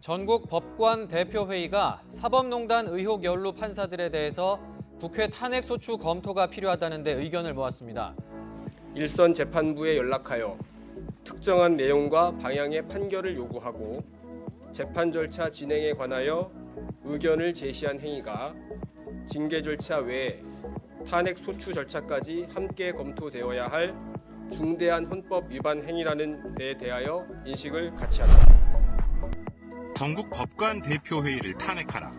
전국 법관 대표회의가 사법농단 의혹 연루 판사들에 대해서 국회 탄핵소추 검토가 필요하다는 데 의견을 모았습니다. 일선 재판부에 연락하여 특정한 내용과 방향의 판결을 요구하고 재판 절차 진행에 관하여 의견을 제시한 행위가 징계 절차 외에 탄핵소추 절차까지 함께 검토되어야 할 중대한 헌법 위반 행위라는 데 대하여 인식을 같이 한다. 전국 법관 대표회의를 탄핵하라.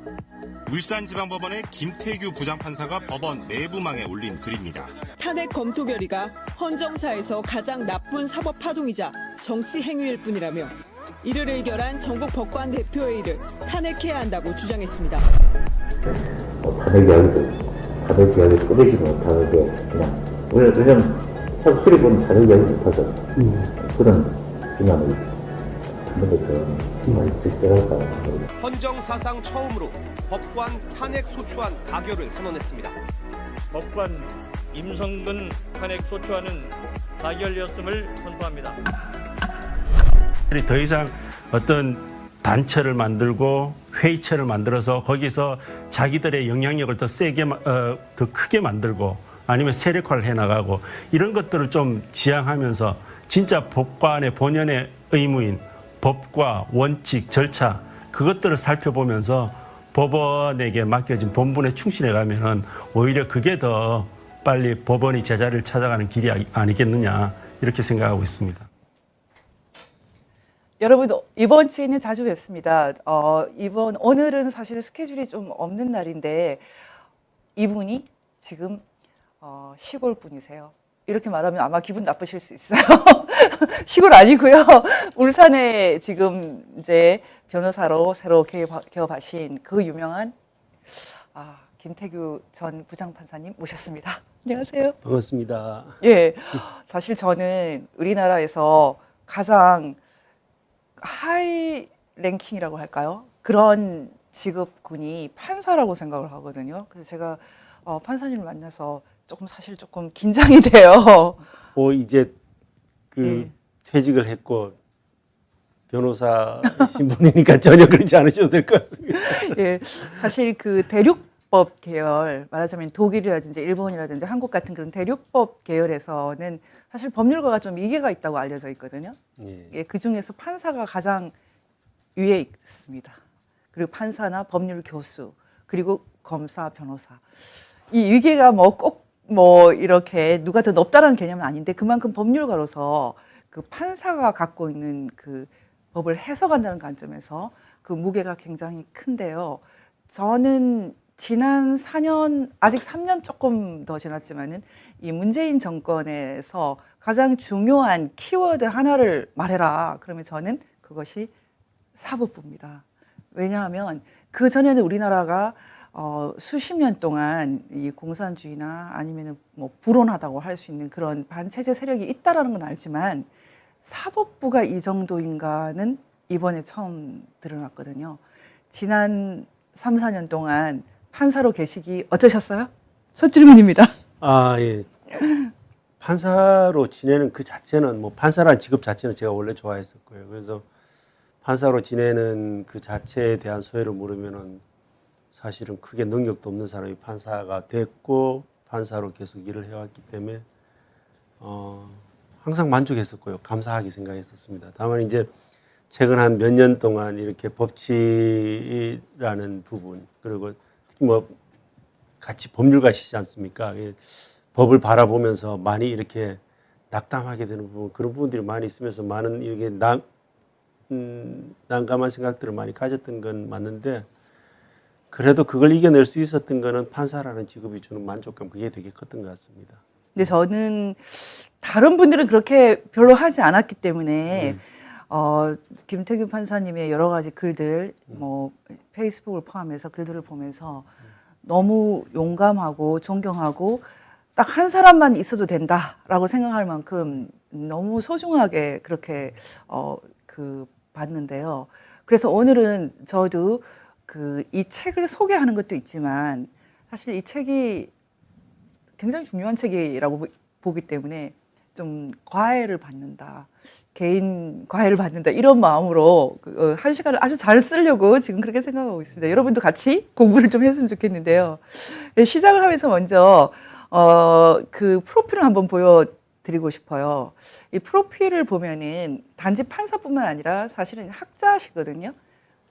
울산지방법원의 김태규 부장판사가 법원 내부망에 올린 글입니다. 탄핵 검토 결의가 헌정사에서 가장 나쁜 사법 파동이자 정치 행위일 뿐이라며 이를 의결한 전국 법관 대표회의를 탄핵해야 한다고 주장했습니다. 탄핵 이야기 끊이지 못하게 그냥 왜냐면 참 수립은 탄핵 이야기 못하죠. 그런 비난을 하는 것은 적절할 것 같습니다. 헌정사상 처음으로 법관 탄핵 소추안 가결을 선언했습니다. 법관 임성근 탄핵 소추안은 가결되었음을 선포합니다. 더 이상 어떤 단체를 만들고 회의체를 만들어서 거기서 자기들의 영향력을 더 세게, 더 크게 만들고 아니면 세력화를 해나가고 이런 것들을 좀 지향하면서 진짜 법관의 본연의 의무인 법과 원칙, 절차 그것들을 살펴보면서 법원에게 맡겨진 본분에 충실해 가면은 오히려 그게 더 빨리 법원이 제자리를 찾아가는 길이 아니겠느냐 이렇게 생각하고 있습니다. 여러분 이번 주에는 자주 뵙습니다. 오늘은 사실 스케줄이 좀 없는 날인데 이분이 지금 시골 분이세요. 이렇게 말하면 아마 기분 나쁘실 수 있어요. 시골 아니고요. 울산에 지금 이제 변호사로 새로 개업하신 그 유명한 김태규 전 부장판사님 모셨습니다. 안녕하세요. 반갑습니다. 예, 사실 저는 우리나라에서 가장 하이 랭킹이라고 할까요? 그런 직업군이 판사라고 생각을 하거든요. 그래서 제가 판사님을 만나서 사실 조금 긴장이 돼요. 이제 퇴직을 했고 변호사 신분이니까 전혀 그러지 않으셔도 될 것 같습니다. 예, 사실 그 대륙법 계열, 말하자면 독일이라든지 일본이라든지 한국 같은 그런 대륙법 계열에서는 사실 법률가가 좀 이계가 있다고 알려져 있거든요. 예, 그 중에서 판사가 가장 위에 있습니다. 그리고 판사나 법률 교수, 그리고 검사, 변호사. 이 위계가 꼭 이렇게 누가 더 높다라는 개념은 아닌데 그만큼 법률가로서 그 판사가 갖고 있는 그 법을 해석한다는 관점에서 그 무게가 굉장히 큰데요. 저는 지난 4년, 아직 3년 조금 더 지났지만은 이 문재인 정권에서 가장 중요한 키워드 하나를 말해라. 그러면 저는 그것이 사법부입니다. 왜냐하면 그 전에는 우리나라가 수십 년 동안 이 공산주의나 아니면 불온하다고 할 수 있는 그런 반체제 세력이 있다라는 건 알지만 사법부가 이 정도인가는 이번에 처음 드러났거든요. 지난 3, 4년 동안 판사로 계시기 어떠셨어요? 첫 질문입니다. 예. 판사로 지내는 그 자체는 판사라는 직업 자체는 제가 원래 좋아했었고요. 그래서 판사로 지내는 그 자체에 대한 소회를 물으면은 사실은 크게 능력도 없는 사람이 판사가 됐고 판사로 계속 일을 해왔기 때문에 항상 만족했었고요. 감사하게 생각했었습니다. 다만 이제 최근 한 몇 년 동안 이렇게 법치라는 부분 그리고 특히 같이 법률가시지 않습니까? 법을 바라보면서 많이 이렇게 낙담하게 되는 부분 그런 부분들이 많이 있으면서 많은 이렇게 난감한 생각들을 많이 가졌던 건 맞는데 그래도 그걸 이겨낼 수 있었던 거는 판사라는 직업이 주는 만족감 그게 되게 컸던 것 같습니다. 근데 저는 다른 분들은 그렇게 별로 하지 않았기 때문에 김태규 판사님의 여러 가지 글들 페이스북을 포함해서 글들을 보면서 너무 용감하고 존경하고 딱 한 사람만 있어도 된다라고 생각할 만큼 너무 소중하게 그렇게 봤는데요. 그래서 오늘은 저도 이 책을 소개하는 것도 있지만 사실 이 책이 굉장히 중요한 책이라고 보기 때문에 좀 과외를 받는다. 개인 과외를 받는다. 이런 마음으로 한 시간을 아주 잘 쓰려고 지금 그렇게 생각하고 있습니다. 여러분도 같이 공부를 좀 했으면 좋겠는데요. 시작을 하면서 먼저 그 프로필을 한번 보여드리고 싶어요. 이 프로필을 보면은 단지 판사뿐만 아니라 사실은 학자시거든요.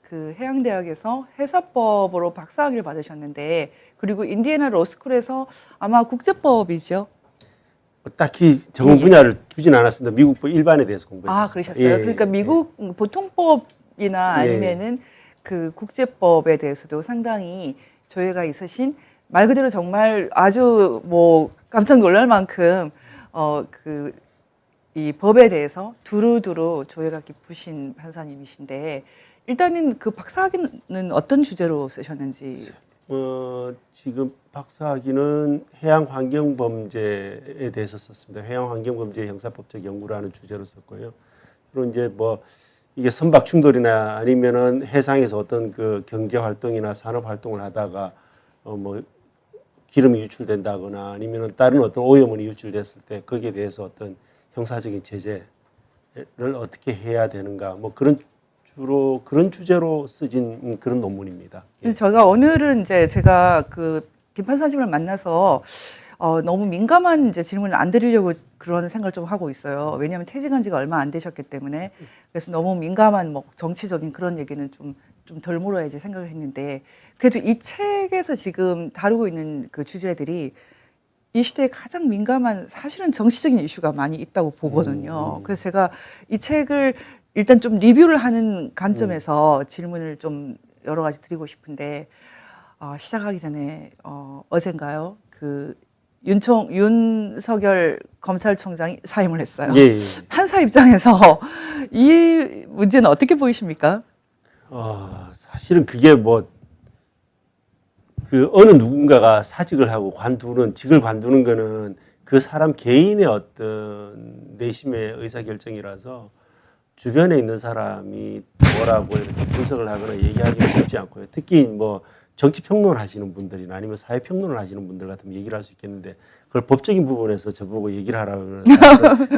그 해양대학에서 해사법으로 박사학위를 받으셨는데, 그리고 인디애나 로스쿨에서 아마 국제법이죠. 딱히 전문 분야를 두진 않았습니다. 미국법 일반에 대해서 공부했어요. 아, 그러셨어요? 그러니까 미국 보통법이나 아니면은 그 국제법에 대해서도 상당히 조예가 있으신, 말 그대로 정말 아주 뭐 깜짝 놀랄 만큼 이 법에 대해서 두루두루 조예가 깊으신 판사님이신데, 일단은 그 박사학위는 어떤 주제로 쓰셨는지. 지금 박사학위는 해양환경범죄에 대해서 썼습니다. 해양환경범죄 형사법적 연구라는 주제로 썼고요. 그리고 이제 뭐 이게 선박 충돌이나 아니면은 해상에서 어떤 그 경제 활동이나 산업 활동을 하다가 뭐 기름이 유출된다거나 아니면은 다른 어떤 오염원이 유출됐을 때 거기에 대해서 어떤 형사적인 제재를 어떻게 해야 되는가, 뭐 주로 그런 주제로 쓰진 그런 논문입니다. 예. 제가 오늘은 이제 제가 그 김 판사님을 만나서 너무 민감한 이제 질문을 안 드리려고 그런 생각을 좀 하고 있어요. 왜냐하면 퇴직한 지가 얼마 안 되셨기 때문에. 그래서 너무 민감한 뭐 정치적인 그런 얘기는 좀 덜 물어야지 생각을 했는데, 그래도 이 책에서 지금 다루고 있는 그 주제들이 이 시대에 가장 민감한, 사실은 정치적인 이슈가 많이 있다고 보거든요. 그래서 제가 이 책을 일단 좀 리뷰를 하는 관점에서 질문을 좀 여러 가지 드리고 싶은데, 시작하기 전에 어젠가요? 그 윤석열 검찰총장이 사임을 했어요. 예. 판사 입장에서 이 문제는 어떻게 보이십니까? 사실은 그게 뭐 그 어느 누군가가 사직을 하고 직을 관두는 거는 그 사람 개인의 어떤 내심의 의사결정이라서 주변에 있는 사람이 뭐라고 이렇게 분석을 하거나 얘기하기는 쉽지 않고요. 특히 뭐 정치 평론을 하시는 분들이나 아니면 사회 평론을 하시는 분들 같으면 얘기를 할 수 있겠는데, 그걸 법적인 부분에서 저보고 얘기를 하라고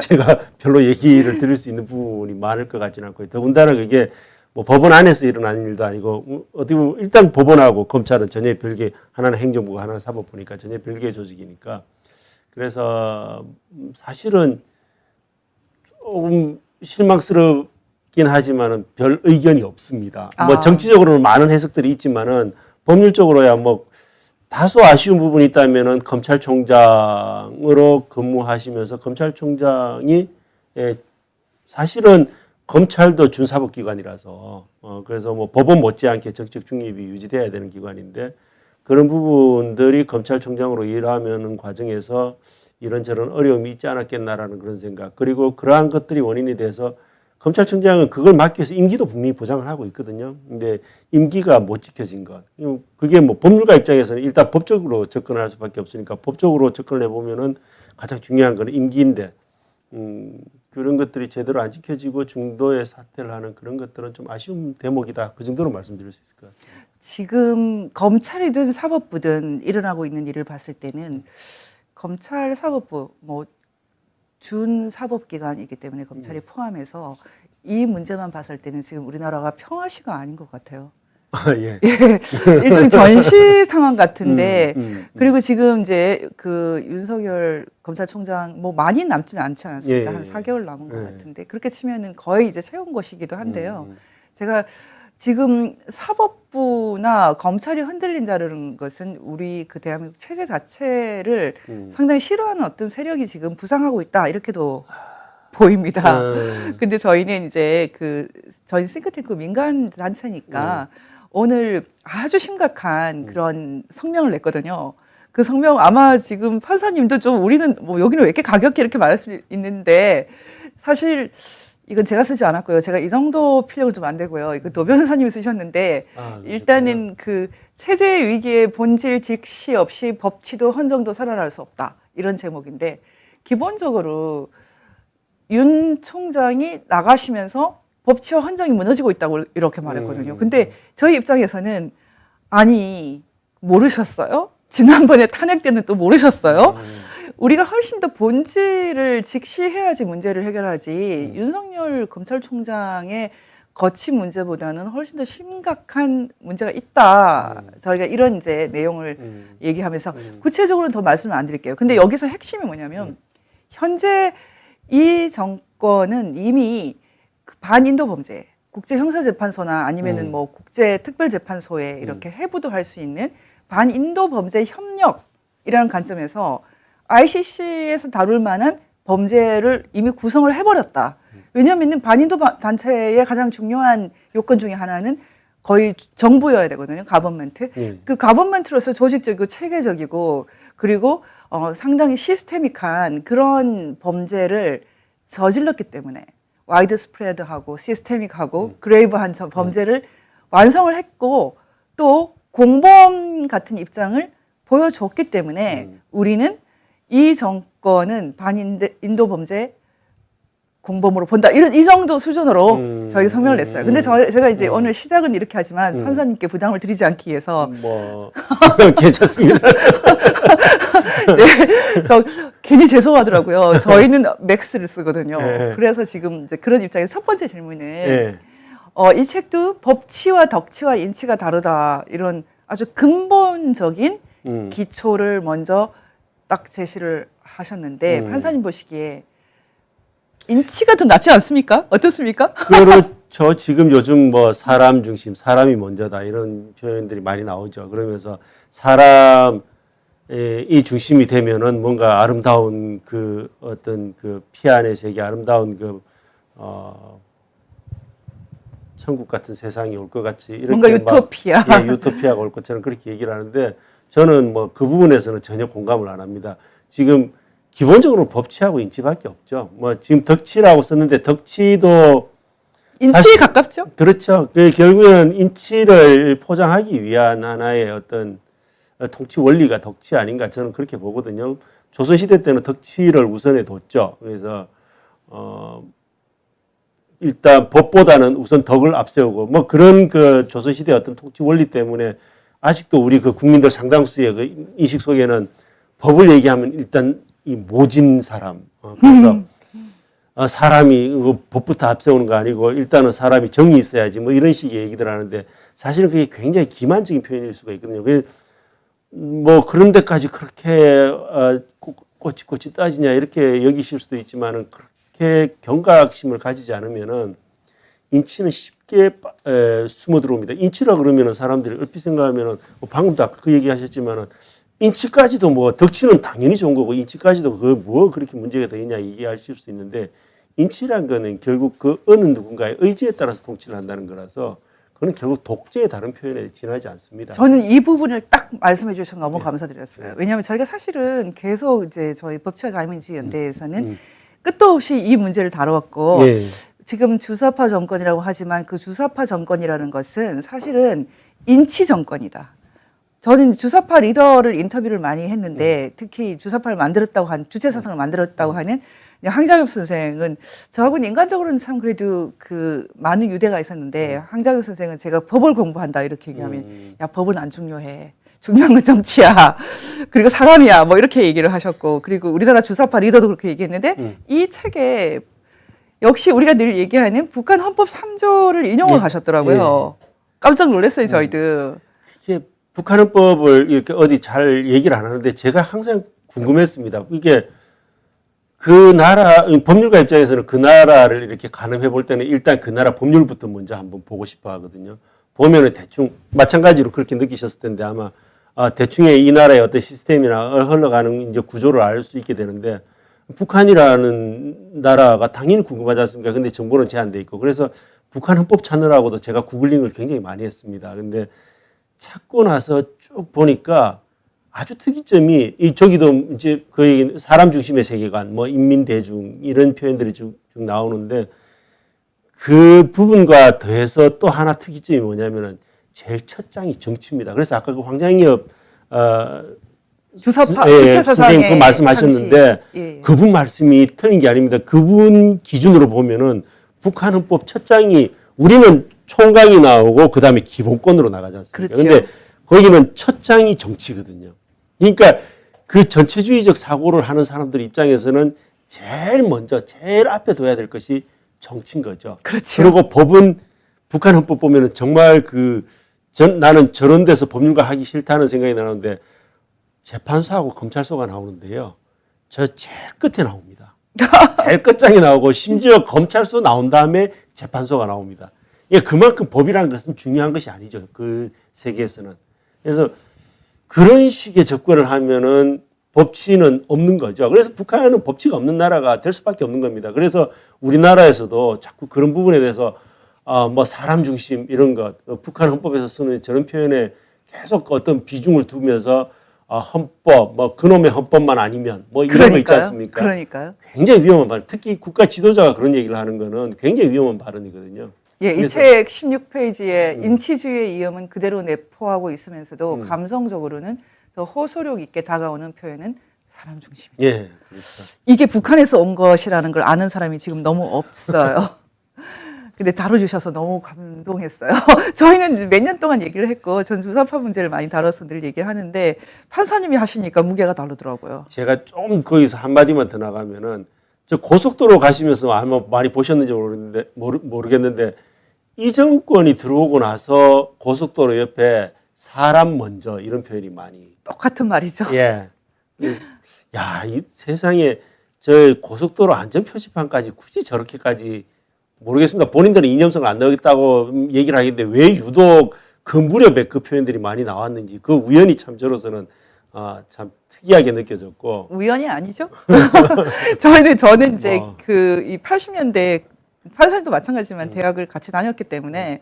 제가 별로 얘기를 드릴 수 있는 부분이 많을 것 같지는 않고요. 더군다나 그게 뭐 법원 안에서 일어나는 일도 아니고, 어떻게 보면 일단 법원하고 검찰은 전혀 별개, 하나는 행정부가 하나는 사법부니까 전혀 별개의 조직이니까, 그래서 사실은 조금 실망스럽긴 하지만은 별 의견이 없습니다. 뭐 정치적으로는 많은 해석들이 있지만은 법률적으로야 뭐 다소 아쉬운 부분이 있다면은 검찰총장으로 근무하시면서 검찰총장이 사실은 검찰도 준사법기관이라서 그래서 뭐 법원 못지않게 정책 중립이 유지돼야 되는 기관인데, 그런 부분들이 검찰총장으로 일하는 과정에서 이런저런 어려움이 있지 않았겠나라는 그런 생각, 그리고 그러한 것들이 원인이 돼서 검찰총장은 그걸 막기 위해서 임기도 분명히 보장을 하고 있거든요. 근데 임기가 못 지켜진 것, 그게 뭐 법률가 입장에서는 일단 법적으로 접근을 할 수밖에 없으니까 법적으로 접근을 해보면은 가장 중요한 건 임기인데, 그런 것들이 제대로 안 지켜지고 중도에 사퇴를 하는 그런 것들은 좀 아쉬운 대목이다. 그 정도로 말씀드릴 수 있을 것 같습니다. 지금 검찰이든 사법부든 일어나고 있는 일을 봤을 때는 검찰 사법부 뭐 준사법기관이기 때문에 검찰이 포함해서 이 문제만 봤을 때는 지금 우리나라가 평화시가 아닌 것 같아요. 예. 일종의 전시 상황 같은데, 그리고 지금 이제 그 윤석열 검찰총장 뭐 많이 남지는 않지 않았습니까? 예. 한 4개월 남은 것 같은데, 그렇게 치면은 거의 이제 채운 것이기도 한데요. 제가 지금 사법부나 검찰이 흔들린다는 것은 우리 그 대한민국 체제 자체를 상당히 싫어하는 어떤 세력이 지금 부상하고 있다, 이렇게도 보입니다. 근데 저희는 이제 저희 싱크탱크 민간 단체니까 오늘 아주 심각한 그런 성명을 냈거든요. 그 성명 아마 지금 판사님도 좀 우리는 뭐 여기는 왜 이렇게 가격해 이렇게 말할 수 있는데, 사실 이건 제가 쓰지 않았고요. 제가 이 정도 필력은 좀 안 되고요. 이거 노 변호사님이 쓰셨는데, 일단은 그 체제 위기의 본질 직시 없이 법치도 헌정도 살아날 수 없다, 이런 제목인데, 기본적으로 윤 총장이 나가시면서 법치와 헌정이 무너지고 있다고 이렇게 말했거든요. 근데 저희 입장에서는 아니 모르셨어요? 지난번에 탄핵 때는 또 모르셨어요? 우리가 훨씬 더 본질을 직시해야지 문제를 해결하지 윤석열 검찰총장의 거치 문제보다는 훨씬 더 심각한 문제가 있다. 저희가 이런 이제 내용을 얘기하면서 구체적으로는 더 말씀을 안 드릴게요. 근데 여기서 핵심이 뭐냐면 현재 이 정권은 이미 그 반인도 범죄, 국제형사재판소나 아니면은 뭐 국제특별재판소에 이렇게 해부도 할 수 있는 반인도 범죄 협력이라는 관점에서 ICC에서 다룰 만한 범죄를 이미 구성을 해버렸다. 왜냐하면 반인도 단체의 가장 중요한 요건 중에 하나는 거의 정부여야 되거든요. 가버먼트. 그 가버먼트로서 조직적이고 체계적이고 그리고 상당히 시스테믹한 그런 범죄를 저질렀기 때문에 와이드 스프레드하고 시스테믹하고 그레이브한 범죄를 완성을 했고 또 공범 같은 입장을 보여줬기 때문에 우리는 이 정권은 반인도 범죄 공범으로 본다. 이 정도 수준으로 저희가 성명을 냈어요. 근데 제가 이제 오늘 시작은 이렇게 하지만 판사님께 부담을 드리지 않기 위해서 뭐 괜찮습니다. 네, 괜히 죄송하더라고요. 저희는 맥스를 쓰거든요. 네. 그래서 지금 이제 그런 입장에서 첫 번째 질문은 네. 이 책도 법치와 덕치와 인치가 다르다 이런 아주 근본적인 기초를 먼저 딱 제시를 하셨는데 판사님 보시기에 인치가 더 낫지 않습니까? 어떻습니까? 그렇죠. 지금 요즘 뭐 사람 중심, 사람이 먼저다 이런 표현들이 많이 나오죠. 그러면서 사람이 중심이 되면은 뭔가 아름다운 그 어떤 그 피안의 세계, 아름다운 그 천국 같은 세상이 올 것 같이 이렇게 뭔가 유토피아. 예, 유토피아가 올 것처럼 그렇게 얘기를 하는데 저는 뭐 그 부분에서는 전혀 공감을 안 합니다. 지금 기본적으로 법치하고 인치밖에 없죠. 뭐 지금 덕치라고 썼는데 덕치도 인치에 가깝죠? 그렇죠. 결국에는 인치를 포장하기 위한 하나의 어떤 통치 원리가 덕치 아닌가 저는 그렇게 보거든요. 조선시대 때는 덕치를 우선에 뒀죠. 그래서 일단 법보다는 우선 덕을 앞세우고 뭐 그런 그 조선시대 어떤 통치 원리 때문에 아직도 우리 그 국민들 상당수의 그 인식 속에는 법을 얘기하면 일단 이 모진 사람. 그래서 사람이 법부터 앞세우는 거 아니고 일단은 사람이 정이 있어야지 뭐 이런 식의 얘기들 하는데 사실은 그게 굉장히 기만적인 표현일 수가 있거든요. 뭐 그런 데까지 그렇게 꼬치꼬치 따지냐 이렇게 여기실 수도 있지만은 그렇게 경각심을 가지지 않으면은 인치는 쉽게 숨어 들어옵니다. 인치라 그러면은 사람들이 얼핏 생각하면은 뭐 방금도 아까 그 얘기 하셨지만은 인치까지도 뭐 덕치는 당연히 좋은 거고 인치까지도 그 뭐 그렇게 문제가 되느냐 얘기하실 수 있는데 인치란 거는 결국 그 어느 누군가의 의지에 따라서 통치를 한다는 거라서 그건 결국 독재의 다른 표현에 지나지 않습니다. 저는 이 부분을 딱 말씀해 주셔서 너무 감사드렸어요. 왜냐하면 저희가 사실은 계속 이제 저희 법치와 자유민주 연대에서는 끝도 없이 이 문제를 다루었고 지금 주사파 정권이라고 하지만 그 주사파 정권이라는 것은 사실은 인치 정권이다. 저는 주사파 리더를 인터뷰를 많이 했는데 특히 주사파를 만들었다고 한 주체사상을 만들었다고 하는 황장엽 선생은 저하고는 인간적으로는 참 그래도 그 많은 유대가 있었는데 황장엽 선생은 제가 법을 공부한다 이렇게 얘기하면 야 법은 안 중요해. 중요한 건 정치야. 그리고 사람이야. 뭐 이렇게 얘기를 하셨고 그리고 우리나라 주사파 리더도 그렇게 얘기했는데 이 책에 역시 우리가 늘 얘기하는 북한 헌법 3조를 인용을 하셨더라고요. 깜짝 놀랐어요 저희도. 이게 북한 헌법을 이렇게 어디 잘 얘기를 안 하는데 제가 항상 궁금했습니다. 이게 그 나라 법률가 입장에서는 그 나라를 이렇게 가늠해 볼 때는 일단 그 나라 법률부터 먼저 한번 보고 싶어 하거든요. 보면은 대충 마찬가지로 그렇게 느끼셨을 텐데 아마 대충의 이 나라의 어떤 시스템이나 흘러가는 이제 구조를 알 수 있게 되는데 북한이라는 나라가 당연히 궁금하지 않습니까? 근데 정보는 제한돼 있고 그래서 북한 헌법 찾느라고도 제가 구글링을 굉장히 많이 했습니다. 근데 찾고 나서 쭉 보니까 아주 특이점이 저기도 이제 거의 사람 중심의 세계관, 뭐 인민 대중 이런 표현들이 쭉 나오는데 그 부분과 더해서 또 하나 특이점이 뭐냐면은 제일 첫 장이 정치입니다. 그래서 아까 그 황장엽 주사파 선생님 그 말씀하셨는데 그분 말씀이 틀린 게 아닙니다. 그분 기준으로 보면은 북한 헌법 첫 장이 우리는 총강이 나오고 그 다음에 기본권으로 나가지 않습니까? 그런데 거기는 첫 장이 정치거든요. 그러니까 그 전체주의적 사고를 하는 사람들 입장에서는 제일 먼저 제일 앞에 둬야 될 것이 정치인 거죠. 그렇죠. 그리고 법은 북한 헌법 보면은 정말 나는 저런 데서 법률가 하기 싫다는 생각이 나는데 재판소하고 검찰소가 나오는데요. 저 제일 끝에 나옵니다. 제일 끝장에 나오고 심지어 검찰소 나온 다음에 재판소가 나옵니다. 예, 그만큼 법이라는 것은 중요한 것이 아니죠. 그 세계에서는. 그래서 그런 식의 접근을 하면은 법치는 없는 거죠. 그래서 북한은 법치가 없는 나라가 될 수밖에 없는 겁니다. 그래서 우리나라에서도 자꾸 그런 부분에 대해서 뭐 사람 중심 이런 것, 북한 헌법에서 쓰는 저런 표현에 계속 어떤 비중을 두면서 헌법, 뭐 그놈의 헌법만 아니면 뭐 이런 거 있지 않습니까? 그러니까요. 굉장히 위험한 발언. 특히 국가 지도자가 그런 얘기를 하는 거는 굉장히 위험한 발언이거든요. 예, 이 책 16페이지에 인치주의의 위험은 그대로 내포하고 있으면서도 감성적으로는 더 호소력 있게 다가오는 표현은 사람 중심이다. 예, 그렇죠. 이게 북한에서 온 것이라는 걸 아는 사람이 지금 너무 없어요. 근데 다뤄주셔서 너무 감동했어요. 저희는 몇 년 동안 얘기를 했고 전 주사파 문제를 많이 다뤄서 늘 얘기하는데 판사님이 하시니까 무게가 다르더라고요. 제가 좀 거기서 한마디만 더 나가면은 저 고속도로 가시면서 아마 많이 보셨는지 모르겠는데 이 정권이 들어오고 나서 고속도로 옆에 사람 먼저 이런 표현이 많이 똑같은 말이죠. 예. 야, 이 세상에 저 고속도로 안전 표지판까지 굳이 저렇게까지 모르겠습니다. 본인들은 이념성을 안 넣겠다고 얘기를 하겠는데 왜 유독 그 무렵에 그 표현들이 많이 나왔는지 그 우연히 참 저로서는 참 특이하게 느껴졌고. 우연이 아니죠. 저는 이제 이 80년대 판사님도 마찬가지지만 대학을 같이 다녔기 때문에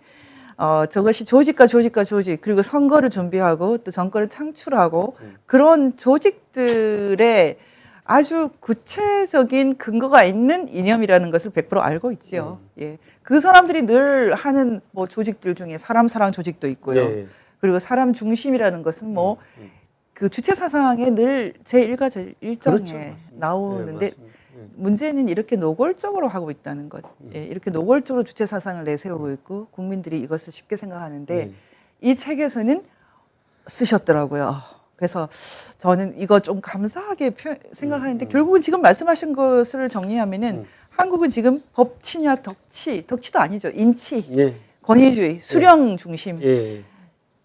저것이 조직과 조직 그리고 선거를 준비하고 또 정권을 창출하고 그런 조직들의 아주 구체적인 근거가 있는 이념이라는 것을 100% 알고 있지요. 예. 그 사람들이 늘 하는 뭐 조직들 중에 사람 사랑 조직도 있고요. 네. 그리고 사람 중심이라는 것은 뭐 그 주체 사상에 늘 제1과 제1장에 그렇죠. 나오는데 네, 문제는 이렇게 노골적으로 하고 있다는 것. 예, 이렇게 노골적으로 주체 사상을 내세우고 있고 국민들이 이것을 쉽게 생각하는데 이 책에서는 쓰셨더라고요. 그래서 저는 이거 좀 감사하게 생각하는데 결국은 지금 말씀하신 것을 정리하면은 한국은 지금 법치냐 덕치도 아니죠. 인치, 예. 권위주의, 수령 중심 예.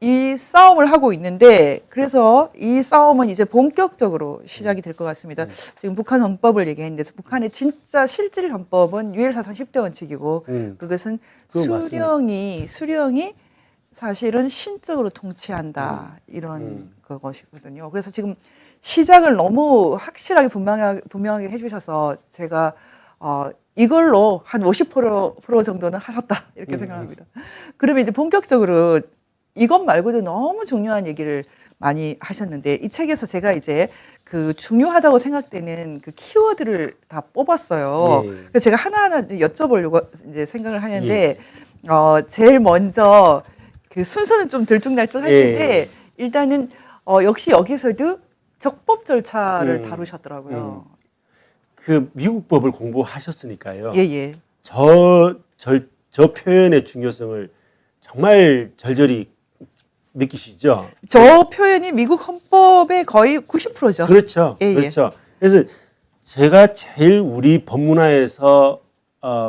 이 싸움을 하고 있는데 그래서 이 싸움은 이제 본격적으로 시작이 될 것 같습니다. 지금 북한 헌법을 얘기했는데 북한의 진짜 실질 헌법은 유일사상 10대 원칙이고 그것은 수령이 사실은 신적으로 통치한다 이런 것이거든요. 그래서 지금 시작을 너무 확실하게 분명하게 해주셔서 제가 이걸로 한 50% 정도는 하셨다 이렇게 생각합니다. 그러면 이제 본격적으로 이것 말고도 너무 중요한 얘기를 많이 하셨는데 이 책에서 제가 이제 그 중요하다고 생각되는 그 키워드를 다 뽑았어요. 그래서 제가 하나하나 여쭤보려고 이제 생각을 하는데 제일 먼저 그 순서는 좀 들쭉날쭉할 텐데 일단은 역시 여기서도 적법 절차를 다루셨더라고요. 그 미국 법을 공부하셨으니까요. 예. 저 표현의 중요성을 정말 절절히 느끼시죠? 저 표현이 미국 헌법의 거의 90%죠. 그렇죠. 예. 그렇죠. 그래서 제가 제일 우리 법문화에서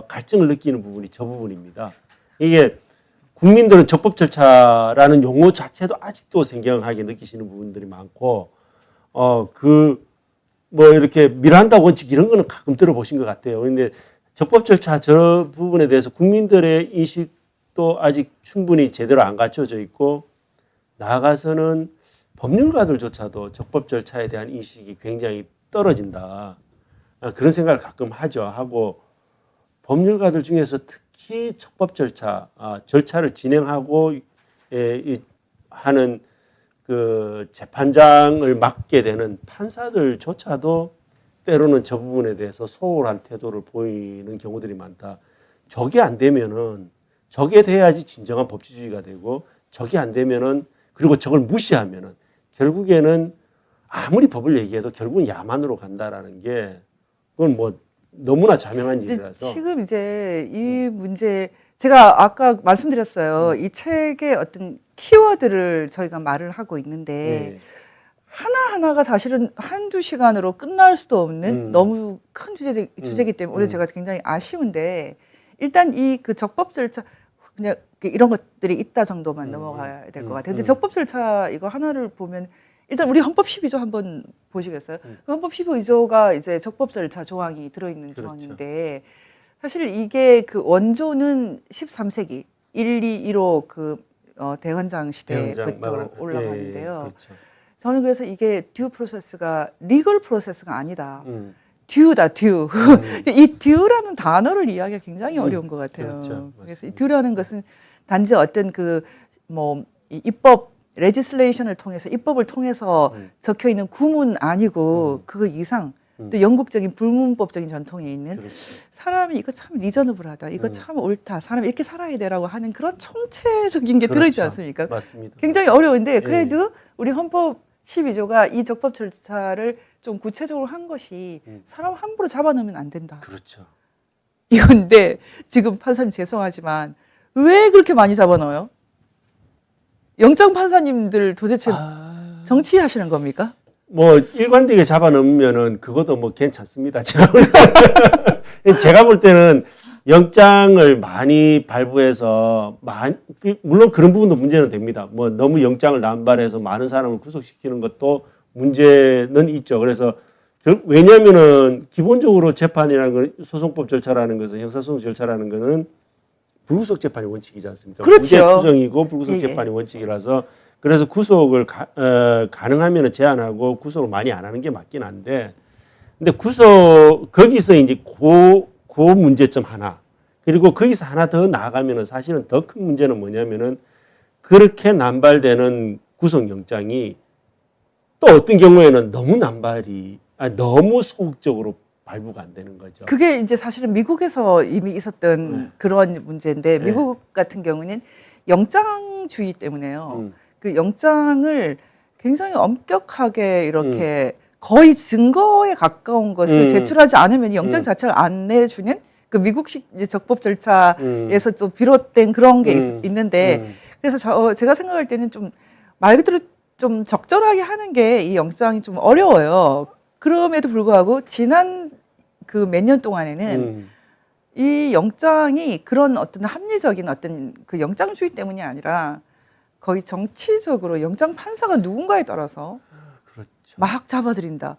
갈증을 느끼는 부분이 저 부분입니다. 이게 국민들은 적법 절차라는 용어 자체도 아직도 생경하게 느끼시는 부분들이 많고, 뭐 이렇게 미란다 원칙 이런 거는 가끔 들어보신 것 같아요. 그런데 적법 절차 저 부분에 대해서 국민들의 인식도 아직 충분히 제대로 안 갖춰져 있고, 나아가서는 법률가들조차도 적법 절차에 대한 인식이 굉장히 떨어진다. 그런 생각을 가끔 하고, 법률가들 중에서 특히 적법 절차를 진행하고 하는 그 재판장을 맡게 되는 판사들조차도 때로는 저 부분에 대해서 소홀한 태도를 보이는 경우들이 많다. 저게 안 되면은 저게 돼야지 진정한 법치주의가 되고 저게 안 되면은 그리고 저걸 무시하면은 결국에는 아무리 법을 얘기해도 결국은 야만으로 간다라는 게 그건 뭐 너무나 자명한 일이라서. 지금 이제 이 문제 제가 아까 말씀드렸어요. 이 책의 어떤 키워드를 저희가 말을 하고 있는데 하나하나가 사실은 한두 시간으로 끝날 수도 없는 너무 큰 주제이기 때문에 오늘 제가 굉장히 아쉬운데 일단 이 그 적법 절차 그냥 이런 것들이 있다 정도만 넘어가야 될 것 같아요. 근데 적법 절차 이거 하나를 보면 일단 우리 헌법 12조 한번 보시겠어요? 그 헌법 12조가 이제 적법 절차 조항이 들어있는 그렇죠. 조항인데 사실 이게 그 원조는 13세기 1, 2, 1호 그 대헌장 시대부터 올라가는데요. 예, 그렇죠. 저는 그래서 이게 듀 프로세스가 리걸 프로세스가 아니다. 듀다 듀. 이 듀라는 단어를 이해하기가 굉장히 어려운 것 같아요. 그렇죠. 그래서 이 듀라는 것은 단지 어떤 그 뭐 입법 레지슬레이션을 통해서 입법을 통해서 적혀 있는 구문 아니고 그거 이상 또 영국적인 불문법적인 전통에 있는 그렇죠. 사람이 이거 참 리저너블하다. 이거 참 옳다. 사람이 이렇게 살아야 되라고 하는 그런 총체적인 게 들어있지 그렇죠. 않습니까? 맞습니다. 굉장히 어려운데 그래도 우리 헌법 12조가 이 적법 절차를 좀 구체적으로 한 것이 사람 함부로 잡아넣으면 안 된다. 그렇죠. 이건데 지금 판사님 죄송하지만 왜 그렇게 많이 잡아넣어요? 영장 판사님들 도대체 정치하시는 겁니까? 뭐 일관되게 잡아넣으면은 그것도 뭐 괜찮습니다. 제가 볼 때는 영장을 많이 발부해서 물론 그런 부분도 문제는 됩니다. 뭐 너무 영장을 남발해서 많은 사람을 구속시키는 것도 문제는 있죠. 그래서 왜냐하면은 기본적으로 재판이라는 건 소송법 절차라는 것은 형사소송 절차라는 것은 불구속 재판이 원칙이지 않습니까? 그렇죠. 무죄 추정이고 불구속 재판이 원칙이라서 그래서 구속을 가능하면 제한하고 구속을 많이 안 하는 게 맞긴 한데 근데 거기서 이제 그 문제점 하나 그리고 거기서 하나 더 나아가면은 사실은 더 큰 문제는 뭐냐면은 그렇게 남발되는 구속영장이 또 어떤 경우에는 너무 소극적으로 발부가 안 되는 거죠. 그게 이제 사실은 미국에서 이미 있었던 그런 문제인데 미국 같은 경우는 영장주의 때문에요. 그 영장을 굉장히 엄격하게 이렇게 거의 증거에 가까운 것을 제출하지 않으면 영장 자체를 안 내주는 그 미국식 이제 적법 절차에서 좀 비롯된 그런 게 있는데 그래서 제가 생각할 때는 좀 말 그대로 좀 적절하게 하는 게 이 영장이 좀 어려워요. 그럼에도 불구하고 지난 그 몇 년 동안에는 이 영장이 그런 어떤 합리적인 어떤 그 영장주의 때문이 아니라 거의 정치적으로 영장 판사가 누군가에 따라서 그렇죠. 막 잡아들인다.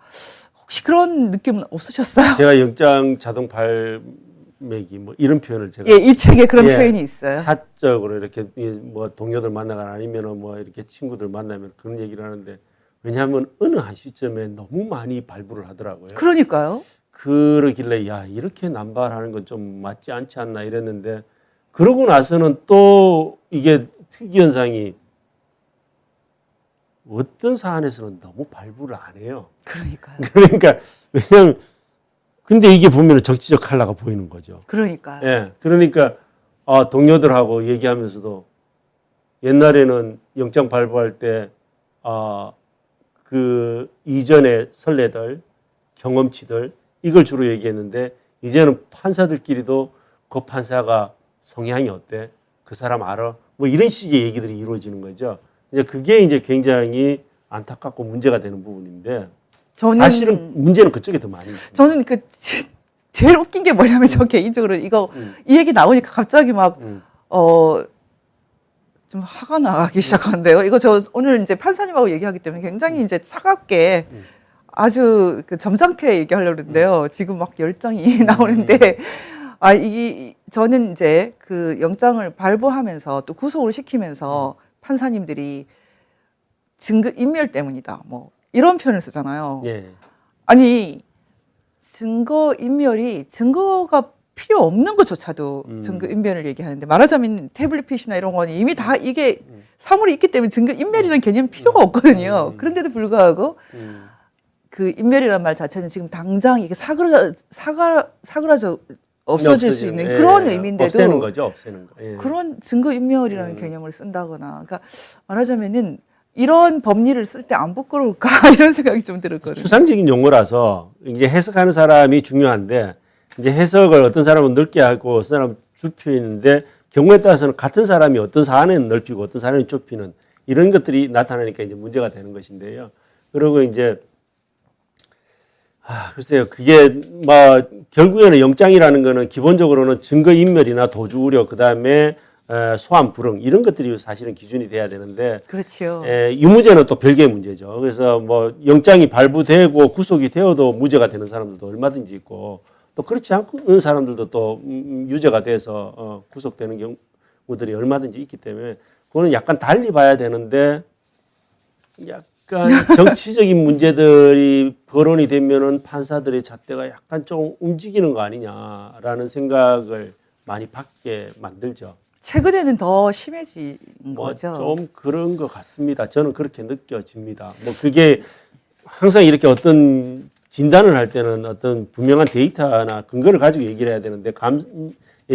혹시 그런 느낌은 없으셨어요? 제가 영장 자동 발매기 뭐 이런 표현을 제가 예, 이 책에 그런 표현이 있어요. 사적으로 이렇게 뭐 동료들 만나거나 아니면은 뭐 이렇게 친구들 만나면 그런 얘기를 하는데 왜냐하면 어느 한 시점에 너무 많이 발부를 하더라고요. 그러니까요. 그러길래 야 이렇게 남발하는 건 좀 맞지 않지 않나 이랬는데 그러고 나서는 또 이게 특이 현상이 어떤 사안에서는 너무 발부를 안 해요. 그러니까요. 그러니까 왜냐하면 근데 이게 보면 정치적 칼라가 보이는 거죠. 그러니까요. 예, 그러니까 동료들하고 얘기하면서도 옛날에는 영장 발부할 때 그 이전의 선례들, 경험치들 이걸 주로 얘기했는데 이제는 판사들끼리도 그 판사가 성향이 어때? 그 사람 알아? 뭐 이런 식의 얘기들이 이루어지는 거죠. 이제 그게 이제 굉장히 안타깝고 문제가 되는 부분인데 사실은 문제는 그쪽에 더 많이 있습니다. 저는 그 제일 웃긴 게 뭐냐면 저 개인적으로 이 얘기 나오니까 갑자기 막 좀 화가 나기 시작하는데요. 이거 저 오늘 이제 판사님하고 얘기하기 때문에 굉장히 이제 차갑게 아주 그 점잖게 얘기하려고 그러는데요. 지금 막 열정이 나오는데 저는 이제 그 영장을 발부하면서 또 구속을 시키면서 판사님들이 증거 인멸 때문이다. 뭐 이런 표현을 쓰잖아요. 예. 아니 증거 인멸이 증거가 필요 없는 것조차도 증거 인멸을 얘기하는데 말하자면 태블릿 PC나 이런 거는 이미 다 이게 사물이 있기 때문에 증거 인멸이라는 개념이 필요가 없거든요. 그런데도 불구하고 그 인멸이라는 말 자체는 지금 당장 이게 사그라져 없어질 수 있는 그런 의미인데도 없애는 거죠, 없애는 거. 예. 그런 증거 인멸이라는 개념을 쓴다거나 그러니까 말하자면은 이런 법리를 쓸 때 안 부끄러울까 이런 생각이 좀 들었거든요. 추상적인 용어라서 이제 해석하는 사람이 중요한데 이제 해석을 어떤 사람은 넓게 하고 어떤 사람은 좁히는데 경우에 따라서는 같은 사람이 어떤 사안에는 넓히고 어떤 사안에는 좁히는 이런 것들이 나타나니까 이제 문제가 되는 것인데요. 그리고 이제 글쎄요. 그게 뭐 결국에는 영장이라는 거는 기본적으로는 증거 인멸이나 도주 우려 그다음에 소환 불응 이런 것들이 사실은 기준이 돼야 되는데 그렇죠. 유무죄는 또 별개의 문제죠. 그래서 뭐 영장이 발부되고 구속이 되어도 무죄가 되는 사람들도 얼마든지 있고 또 그렇지 않은 사람들도 또 유죄가 돼서 구속되는 경우들이 얼마든지 있기 때문에 그거는 약간 달리 봐야 되는데 약간 정치적인 문제들이 거론이 되면은 판사들의 잣대가 약간 좀 움직이는 거 아니냐라는 생각을 많이 받게 만들죠. 최근에는 더 심해진 뭐 거죠. 좀 그런 것 같습니다. 저는 그렇게 느껴집니다. 뭐 그게 항상 이렇게 어떤 진단을 할 때는 어떤 분명한 데이터나 근거를 가지고 얘기를 해야 되는데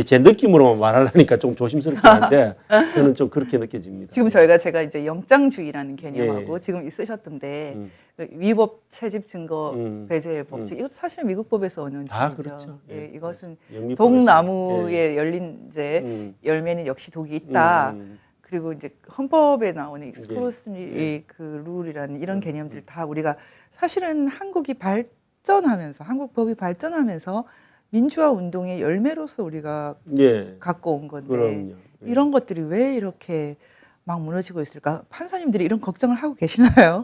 제 느낌으로만 말하려니까 좀 조심스럽긴 한데 저는 좀 그렇게 느껴집니다. 지금 제가 이제 영장주의라는 개념하고 지금 쓰셨던데 그 위법 채집 증거 배제 법칙 이것도 사실 미국 법에서 오는 다 취지죠. 그렇죠. 예, 이것은 영미법에서. 독나무에 열린 이제 열매는 역시 독이 있다. 그리고 이제 헌법에 나오는 익스클루시브 그 룰이라는 이런 개념들 다 우리가 사실은 한국이 발전하면서 한국 법이 발전하면서 민주화 운동의 열매로서 우리가 갖고 온 건데 그럼요. 이런 것들이 왜 이렇게 막 무너지고 있을까? 판사님들이 이런 걱정을 하고 계시나요?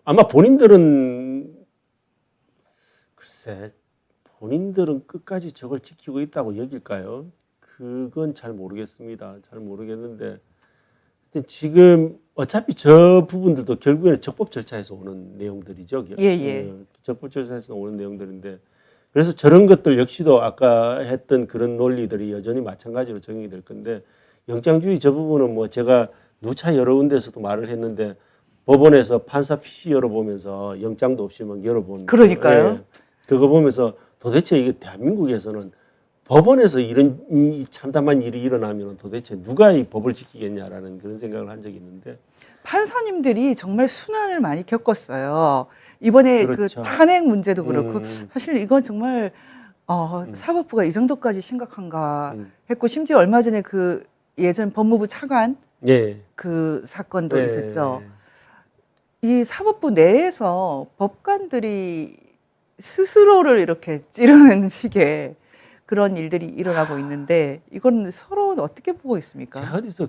아마 본인들은 글쎄 본인들은 끝까지 저걸 지키고 있다고 여길까요? 그건 잘 모르겠습니다. 잘 모르겠는데 지금 어차피 저 부분들도 결국에는 적법 절차에서 오는 내용들이죠. 적법 절차에서 오는 내용들인데 그래서 저런 것들 역시도 아까 했던 그런 논리들이 여전히 마찬가지로 적용이 될 건데 영장주의 저 부분은 뭐 제가 누차 여러 군데에서도 말을 했는데 법원에서 판사 PC 열어보면서 영장도 없이 막 열어보는 그러니까요. 그거 보면서 도대체 이게 대한민국에서는 법원에서 이런 참담한 일이 일어나면 도대체 누가 이 법을 지키겠냐라는 그런 생각을 한 적이 있는데 판사님들이 정말 순환을 많이 겪었어요. 이번에 그렇죠. 그 탄핵 문제도 그렇고 사실 이건 정말 사법부가 이 정도까지 심각한가 했고 심지어 얼마 전에 그 예전 법무부 차관 그 사건도 있었죠. 이 사법부 내에서 법관들이 스스로를 이렇게 찌르는 식의 그런 일들이 일어나고 있는데 이건 서로 어떻게 보고 있습니까? 제가 어디서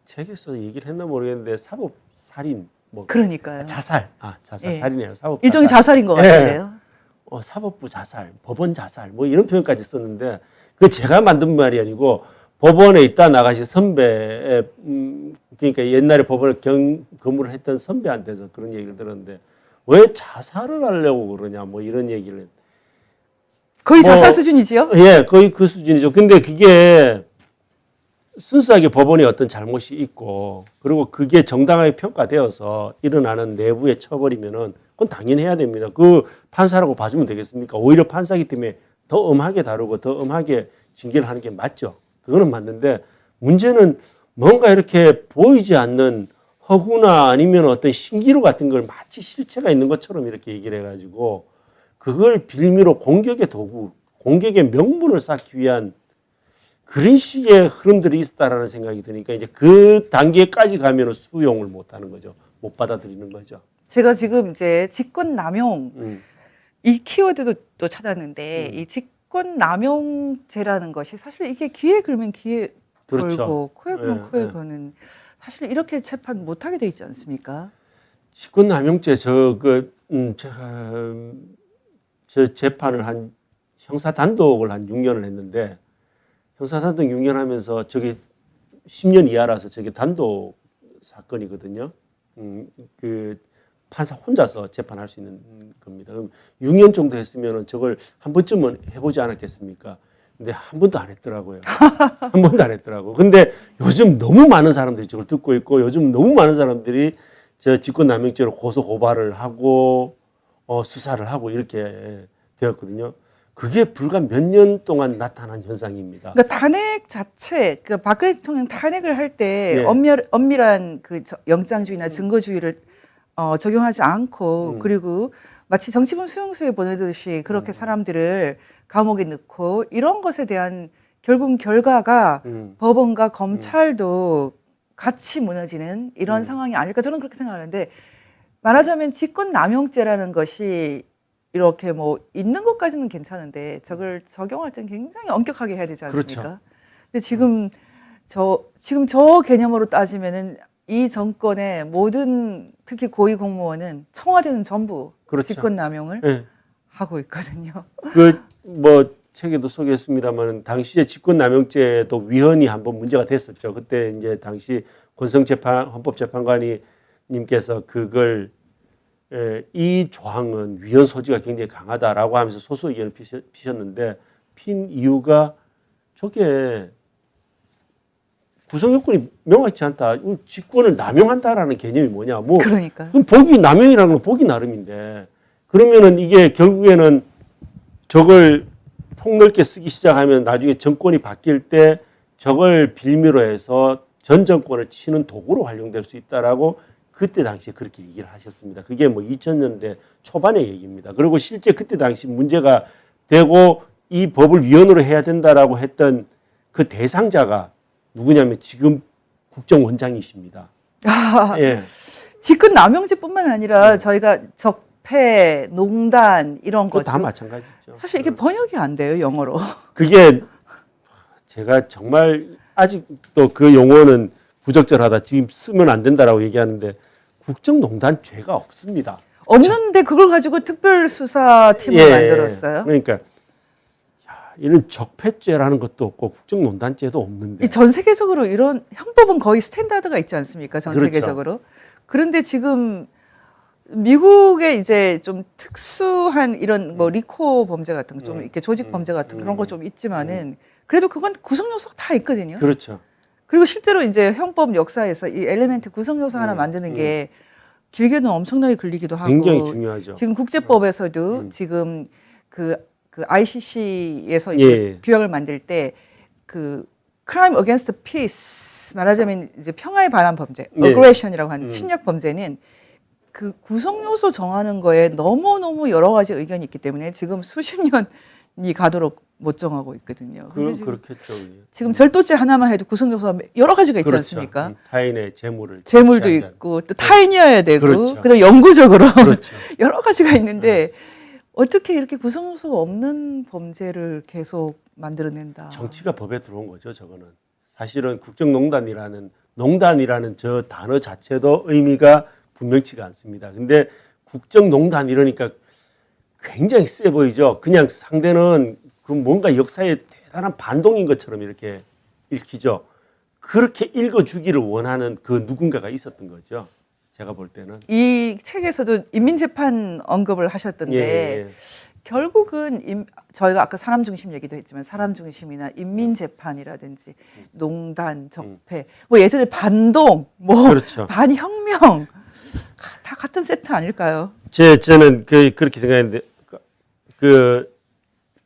책에서 얘기를 했나 모르겠는데 사법 살인 뭐 그러니까요. 자살 살인이에요. 사법 일종의 자살인 것 같은데요. 사법부 자살, 법원 자살 뭐 이런 표현까지 썼는데 그 제가 만든 말이 아니고 법원에 있다 나가신 선배 그러니까 옛날에 법원에 근무를 했던 선배한테서 그런 얘기를 들었는데 왜 자살을 하려고 그러냐 뭐 이런 얘기를 거의 자살 수준이지요? 예, 거의 그 수준이죠. 근데 그게 순수하게 법원의 어떤 잘못이 있고 그리고 그게 정당하게 평가되어서 일어나는 내부의 처벌이면은 그건 당연히 해야 됩니다. 그 판사라고 봐주면 되겠습니까? 오히려 판사기 때문에 더 엄하게 다루고 더 엄하게 징계를 하는 게 맞죠. 그거는 맞는데 문제는 뭔가 이렇게 보이지 않는 허구나 아니면 어떤 신기루 같은 걸 마치 실체가 있는 것처럼 이렇게 얘기를 해가지고 그걸 빌미로 공격의 도구, 공격의 명분을 쌓기 위한 그런 식의 흐름들이 있었다라는 생각이 드니까 이제 그 단계까지 가면은 수용을 못 하는 거죠. 못 받아들이는 거죠. 제가 지금 이제 직권남용 이 키워드도 또 찾았는데 이 직권남용죄라는 것이 사실 이게 귀에 걸면 귀에 걸고 코에 걸면 코에 거는 사실 이렇게 재판 못 하게 돼 있지 않습니까? 직권남용죄 제가 저 재판을 한 형사 단독을 한 6년을 했는데 형사 단독 6년 하면서 저게 10년 이하라서 저게 단독 사건이거든요. 그 판사 혼자서 재판할 수 있는 겁니다. 그럼 6년 정도 했으면 저걸 한 번쯤은 해보지 않았겠습니까? 근데 한 번도 안 했더라고요. 한 번도 안 했더라고. 근데 요즘 너무 많은 사람들이 저걸 듣고 있고 요즘 너무 많은 사람들이 저 직권남용죄로 고소 고발을 하고 수사를 하고 이렇게 되었거든요. 그게 불과 몇 년 동안 나타난 현상입니다. 그러니까 탄핵 자체, 그 박근혜 대통령 탄핵을 할 때 엄밀한 그 영장주의나 증거주의를 적용하지 않고 그리고 마치 정치범 수용소에 보내듯이 그렇게 사람들을 감옥에 넣고 이런 것에 대한 결국 결과가 법원과 검찰도 같이 무너지는 이런 상황이 아닐까 저는 그렇게 생각하는데 말하자면 직권남용죄라는 것이 이렇게 뭐 있는 것까지는 괜찮은데 저걸 적용할 때는 굉장히 엄격하게 해야 되지 않습니까? 그렇죠. 근데 지금 저 개념으로 따지면은 이 정권의 모든 특히 고위 공무원은 청와대는 전부 그렇죠. 직권남용을 예. 하고 있거든요. 그 뭐 책에도 소개했습니다만 당시에 직권남용죄도 위헌이 한번 문제가 됐었죠. 그때 이제 당시 헌법재판관님께서 그걸 이 조항은 위헌 소지가 굉장히 강하다라고 하면서 소수 의견을 피셨는데 핀 이유가 저게 구성 요건이 명확치 않다. 직권을 남용한다라는 개념이 뭐냐? 뭐 그러니까 그럼 복이 남용이라는 건 복이 나름인데 그러면은 이게 결국에는 저걸 폭넓게 쓰기 시작하면 나중에 정권이 바뀔 때 저걸 빌미로 해서 전 정권을 치는 도구로 활용될 수 있다라고 그때 당시에 그렇게 얘기를 하셨습니다. 그게 뭐 2000년대 초반의 얘기입니다. 그리고 실제 그때 당시 문제가 되고 이 법을 위헌으로 해야 된다라고 했던 그 대상자가 누구냐면 지금 국정원장이십니다. 예. 직권남용죄뿐만 아니라 저희가 적폐, 농단 이런 그거 것 다 마찬가지죠. 사실 이게 번역이 안 돼요, 영어로. 그게 제가 정말 아직도 그 용어는 부적절하다. 지금 쓰면 안 된다라고 얘기하는데 국정농단 죄가 없습니다. 없는데 그걸 가지고 특별수사팀을 예, 만들었어요. 그러니까 이런 적폐죄라는 것도 없고 국정농단죄도 없는데. 이 전 세계적으로 이런 형법은 거의 스탠다드가 있지 않습니까? 전 그렇죠. 세계적으로. 그런데 지금 미국의 이제 좀 특수한 이런 뭐 리코 범죄 같은 거 좀 이렇게 조직 범죄 같은 그런 거 좀 있지만은 그래도 그건 구성 요소가 다 있거든요. 그렇죠. 그리고 실제로 이제 형법 역사에서 이 엘리멘트 구성 요소 하나 만드는 게 길게는 엄청나게 걸리기도 하고 굉장히 중요하죠. 지금 국제법에서도 지금 그 ICC에서 이제 예. 규약을 만들 때 그 crime against peace 말하자면 이제 평화에 반한 범죄, 예. aggression이라고 하는 침략 범죄는 그 구성 요소 정하는 거에 너무 여러 가지 의견이 있기 때문에 지금 수십 년이 가도록 못 정하고 있거든요. 근데 그렇겠죠. 지금 절도죄 하나만 해도 구성 요소가 여러 가지가 있지 그렇죠. 않습니까? 타인의 재물도 재물도 있고 또 타인이어야 되고 그렇죠. 그다음 영구적으로 그렇죠. 여러 가지가 있는데 어떻게 이렇게 구성 요소가 없는 범죄를 계속 만들어낸다. 정치가 법에 들어온 거죠. 저거는 사실은 농단이라는 저 단어 자체도 의미가 분명치가 않습니다. 근데 국정농단 이러니까 굉장히 세 보이죠. 그냥 상대는 그 뭔가 역사의 대단한 반동인 것처럼 이렇게 읽히죠. 그렇게 읽어주기를 원하는 그 누군가가 있었던 거죠. 제가 볼 때는. 이 책에서도 인민재판 언급을 하셨던데 예. 결국은 저희가 아까 사람 중심 얘기도 했지만 사람 중심이나 인민재판이라든지 농단, 적폐, 뭐 예전에 반동, 뭐 그렇죠. 반혁명 다 같은 세트 아닐까요? 저는 그렇게 생각했는데 그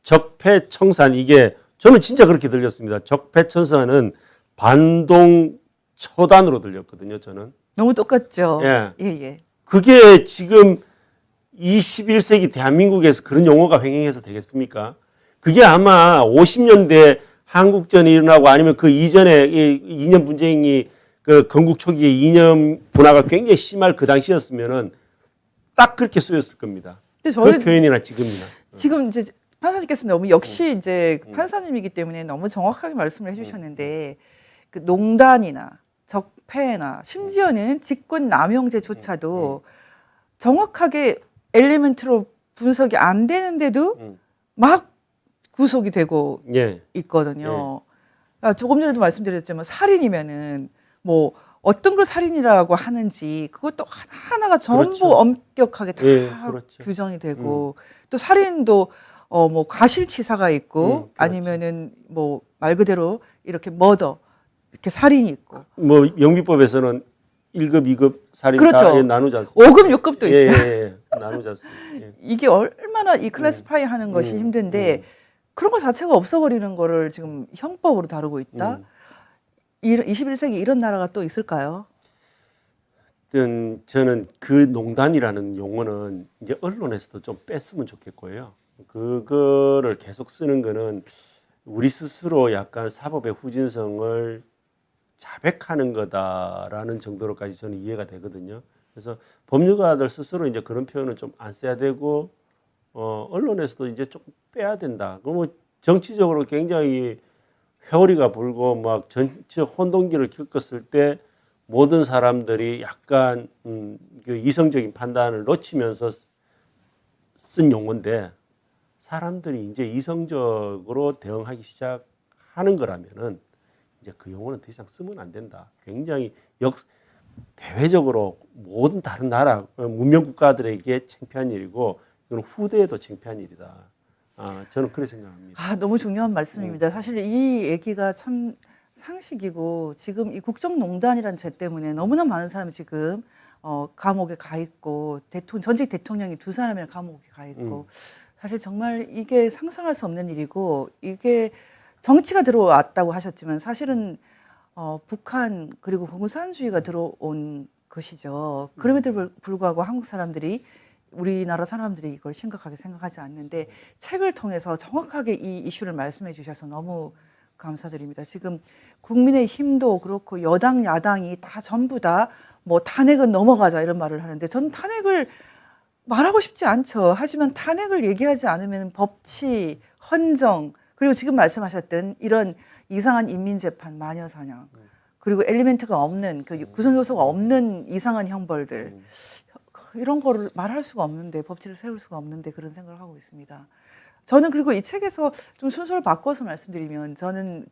적폐청산 이게 저는 진짜 그렇게 들렸습니다. 적폐청산은 반동 처단으로 들렸거든요. 저는. 너무 똑같죠. 예. 예. 그게 지금 21세기 대한민국에서 그런 용어가 횡행해서 되겠습니까? 그게 아마 50년대 한국전이 일어나고 아니면 그 이전에 이념 분쟁이 그 건국 초기에 이념 분화가 굉장히 심할 그 당시였으면은 딱 그렇게 쓰였을 겁니다. 근데 그 표현이나 지금이나. 지금 이제 판사님께서 너무 역시 이제 판사님이기 때문에 너무 정확하게 말씀을 해주셨는데 그 농단이나 적폐나 심지어는 직권남용죄조차도 정확하게 엘리멘트로 분석이 안 되는데도 막 구속이 되고 예. 있거든요. 조금 전에도 말씀드렸지만 살인이면은 뭐 어떤 걸 살인이라고 하는지 그것도 하나하나가 전부 그렇죠. 엄격하게 다 예, 그렇죠. 규정이 되고 또 살인도 뭐 과실치사가 있고 그렇죠. 아니면은 뭐 말 그대로 이렇게 머더 이렇게 살인이 있고 뭐 영미법에서는 1급, 2급 살인 그렇죠. 다 나누지 않습니까? 5급, 6급도 있어요. 예. 나누지 않습니다. 예. 이게 얼마나 이 클래스파이 하는 것이 힘든데 그런 거 자체가 없어버리는 거를 지금 형법으로 다루고 있다. 21세기 이런 나라가 또 있을까요? 저는 그 농단이라는 용어는 이제 언론에서도 좀 뺐으면 좋겠고요. 그거를 계속 쓰는 거는 우리 스스로 약간 사법의 후진성을 자백하는 거다라는 정도로까지 저는 이해가 되거든요. 그래서 법률가들 스스로 이제 그런 표현은 좀 안 써야 되고 언론에서도 이제 조금 빼야 된다. 그뭐 정치적으로 굉장히 회오리가 불고 막 정치적 혼동기를 겪었을 때 모든 사람들이 약간 그 이성적인 판단을 놓치면서 쓴 용어인데 사람들이 이제 이성적으로 대응하기 시작하는 거라면은 이제 그 용어는 더 이상 쓰면 안 된다. 굉장히 대외적으로 모든 다른 나라 문명 국가들에게 창피한 일이고 이건 후대에도 창피한 일이다. 저는 그렇게 생각합니다. 너무 중요한 말씀입니다. 사실 이 얘기가 참 상식이고 지금 이 국정농단이라는 죄 때문에 너무나 많은 사람이 지금 감옥에 가 있고 전직 대통령이 2사람이나 감옥에 가 있고 사실 정말 이게 상상할 수 없는 일이고 이게 정치가 들어왔다고 하셨지만 사실은 북한 그리고 공산주의가 들어온 것이죠. 그럼에도 불구하고 한국 사람들이 우리나라 사람들이 이걸 심각하게 생각하지 않는데 책을 통해서 정확하게 이 이슈를 말씀해 주셔서 너무 감사드립니다. 지금 국민의힘도 그렇고 여당 야당이 다 전부 다 뭐 탄핵은 넘어가자 이런 말을 하는데 저는 탄핵을 말하고 싶지 않죠. 하지만 탄핵을 얘기하지 않으면 법치, 헌정 그리고 지금 말씀하셨던 이런 이상한 인민재판, 마녀사냥 그리고 엘리멘트가 없는 그 구성 요소가 없는 이상한 형벌들 이런 거를 말할 수가 없는데 법치를 세울 수가 없는데 그런 생각을 하고 있습니다. 저는 그리고 이 책에서 좀 순서를 바꿔서 말씀드리면 저는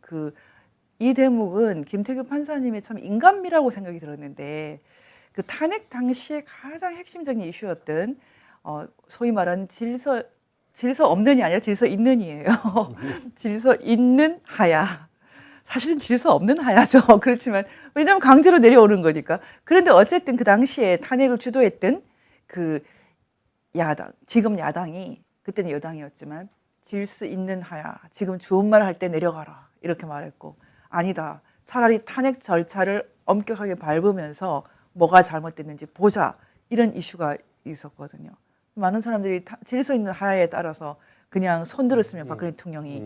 이 대목은 김태규 판사님의 참 인간미라고 생각이 들었는데 그 탄핵 당시에 가장 핵심적인 이슈였던 소위 말하는 질서 없는이 아니라 질서 있는이에요. 질서 있는 하야. 사실은 질서 없는 하야죠. 그렇지만 왜냐하면 강제로 내려오는 거니까. 그런데 어쨌든 그 당시에 탄핵을 주도했던 그 야당, 지금 야당이 그때는 여당이었지만 질서 있는 하야. 지금 좋은 말 할 때 내려가라. 이렇게 말했고 아니다. 차라리 탄핵 절차를 엄격하게 밟으면서 뭐가 잘못됐는지 보자. 이런 이슈가 있었거든요. 많은 사람들이 질서 있는 하야에 따라서 그냥 손 들었으면 박근혜 대통령이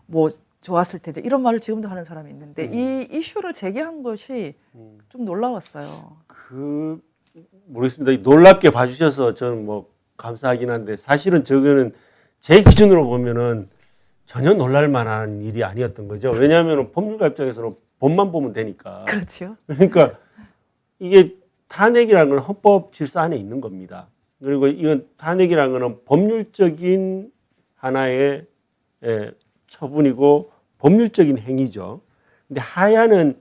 뭐 좋았을 텐데 이런 말을 지금도 하는 사람이 있는데 이 이슈를 제기한 것이 좀 놀라웠어요. 모르겠습니다. 놀랍게 봐주셔서 저는 뭐 감사하긴 한데 사실은 저거는 제 기준으로 보면은 전혀 놀랄 만한 일이 아니었던 거죠. 왜냐하면 법률가 입장에서는 법만 보면 되니까. 그렇죠. 그러니까 이게 탄핵이라는 건 헌법 질서 안에 있는 겁니다. 그리고 이건 탄핵이라는 거는 법률적인 하나의 처분이고 법률적인 행위죠. 근데 하야는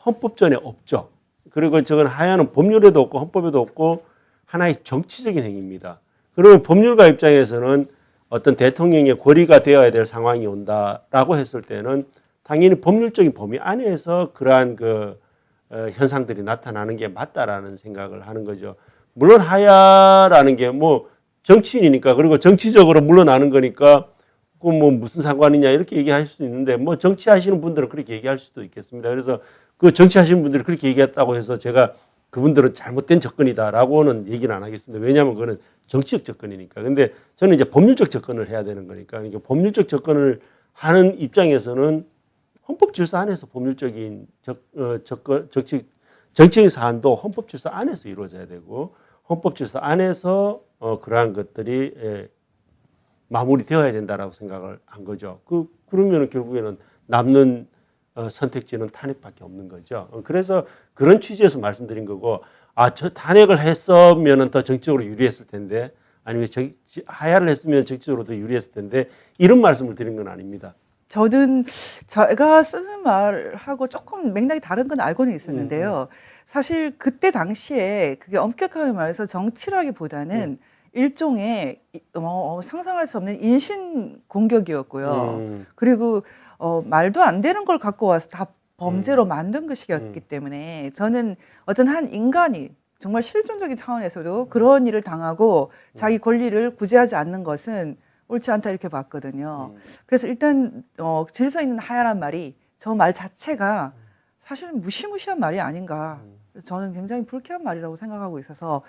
헌법전에 없죠. 그리고 저건 하야는 법률에도 없고 헌법에도 없고 하나의 정치적인 행위입니다. 그러면 법률가 입장에서는 어떤 대통령의 권리가 되어야 될 상황이 온다라고 했을 때는 당연히 법률적인 범위 안에서 그러한 현상들이 나타나는 게 맞다라는 생각을 하는 거죠. 물론 하야라는 게 뭐 정치인이니까 그리고 정치적으로 물러나는 거니까 그 뭐 무슨 상관이냐 이렇게 얘기할 수도 있는데 뭐 정치하시는 분들은 그렇게 얘기할 수도 있겠습니다. 그래서 그 정치하시는 분들이 그렇게 얘기했다고 해서 제가 그분들은 잘못된 접근이다라고는 얘기는 안 하겠습니다. 왜냐하면 그거는 정치적 접근이니까. 근데 저는 이제 법률적 접근을 해야 되는 거니까. 그러니까 법률적 접근을 하는 입장에서는 헌법 질서 안에서 법률적인 정치적인 사안도 헌법 질서 안에서 이루어져야 되고 헌법 질서 안에서 그러한 것들이 마무리되어야 된다라고 생각을 한 거죠. 그러면 결국에는 남는 선택지는 탄핵밖에 없는 거죠. 그래서 그런 취지에서 말씀드린 거고, 저 탄핵을 했으면 더 정치적으로 유리했을 텐데, 아니면 하야를 했으면 정치적으로 더 유리했을 텐데, 이런 말씀을 드린 건 아닙니다. 저는 제가 쓰는 말하고 조금 맥락이 다른 건 알고는 있었는데요. 사실 그때 당시에 그게 엄격하게 말해서 정치라기보다는 일종의 상상할 수 없는 인신 공격이었고요. 그리고 말도 안 되는 걸 갖고 와서 다 범죄로 만든 것이었기 때문에 저는 어떤 한 인간이 정말 실존적인 차원에서도 그런 일을 당하고 자기 권리를 구제하지 않는 것은 옳지 않다 이렇게 봤거든요. 그래서 일단 질서 있는 하야란 말이 저 말 자체가 사실은 무시무시한 말이 아닌가. 저는 굉장히 불쾌한 말이라고 생각하고 있어서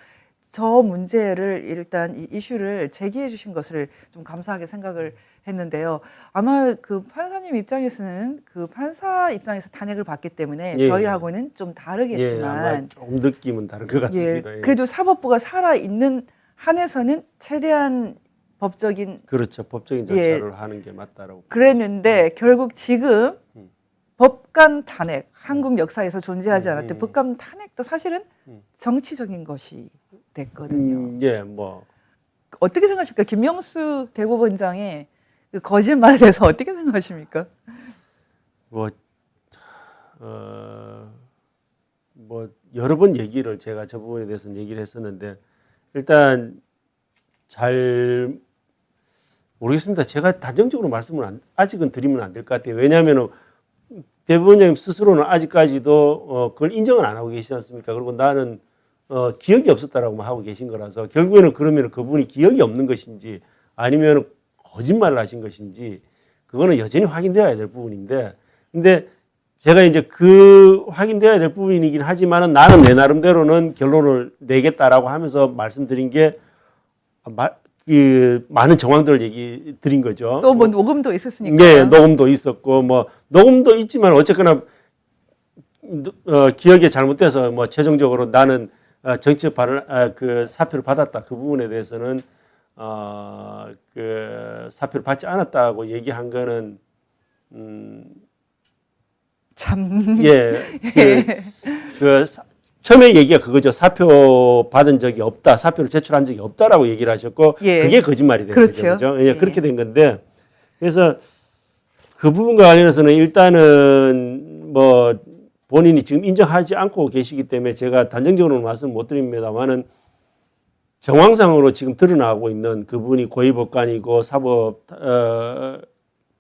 저 문제를 일단 이 이슈를 제기해 주신 것을 좀 감사하게 생각을 했는데요. 아마 그 판사님 입장에서는 그 판사 입장에서 탄핵을 받기 때문에 예. 저희하고는 좀 예, 아마 다르겠지만 좀 느낌은 다른 것 같습니다. 예. 그래도 사법부가 살아 있는 한에서는 최대한 법적인 그렇죠. 법적인 절차를 하는 게 맞다라고. 그랬는데 결국 지금 법관 탄핵 한국 역사에서 존재하지 않았던 법관 탄핵도 사실은 정치적인 것이 됐거든요. 예, 뭐 어떻게 생각하십니까? 김명수 대법원장의 그 거짓말에 대해서 어떻게 생각하십니까? 뭐 여러 번 얘기를 제가 저 부분에 대해서는 얘기를 했었는데 일단 잘 모르겠습니다. 제가 단정적으로 말씀을 아직은 드리면 안 될 것 같아요. 왜냐하면 대법원장님 스스로는 아직까지도 그걸 인정을 안 하고 계시지 않습니까? 그리고 나는 기억이 없었다라고 하고 계신 거라서 결국에는 그러면 그분이 기억이 없는 것인지 아니면 거짓말을 하신 것인지 그거는 여전히 확인되어야 될 부분인데 근데 제가 이제 그 확인되어야 될 부분이긴 하지만은 나는 내 나름대로는 결론을 내겠다라고 하면서 말씀드린 게 많은 정황들을 얘기 드린 거죠. 또 뭐 녹음도 있었으니까. 네, 녹음도 있었고 뭐 녹음도 있지만 어쨌거나 기억이 잘못돼서 뭐 최종적으로 나는 정치적 그 사표를 받았다 그 부분에 대해서는 그 사표를 받지 않았다고 얘기한 거는 참 처음에 얘기가 그거죠. 사표 받은 적이 없다. 사표를 제출한 적이 없다라고 얘기를 하셨고 그게 거짓말이 된 그렇죠. 거죠. 예, 그렇게 된 건데 그래서 그 부분과 관련해서는 일단은 뭐 본인이 지금 인정하지 않고 계시기 때문에 제가 단정적으로는 말씀 못 드립니다만은 정황상으로 지금 드러나고 있는 그분이 고위법관이고 사법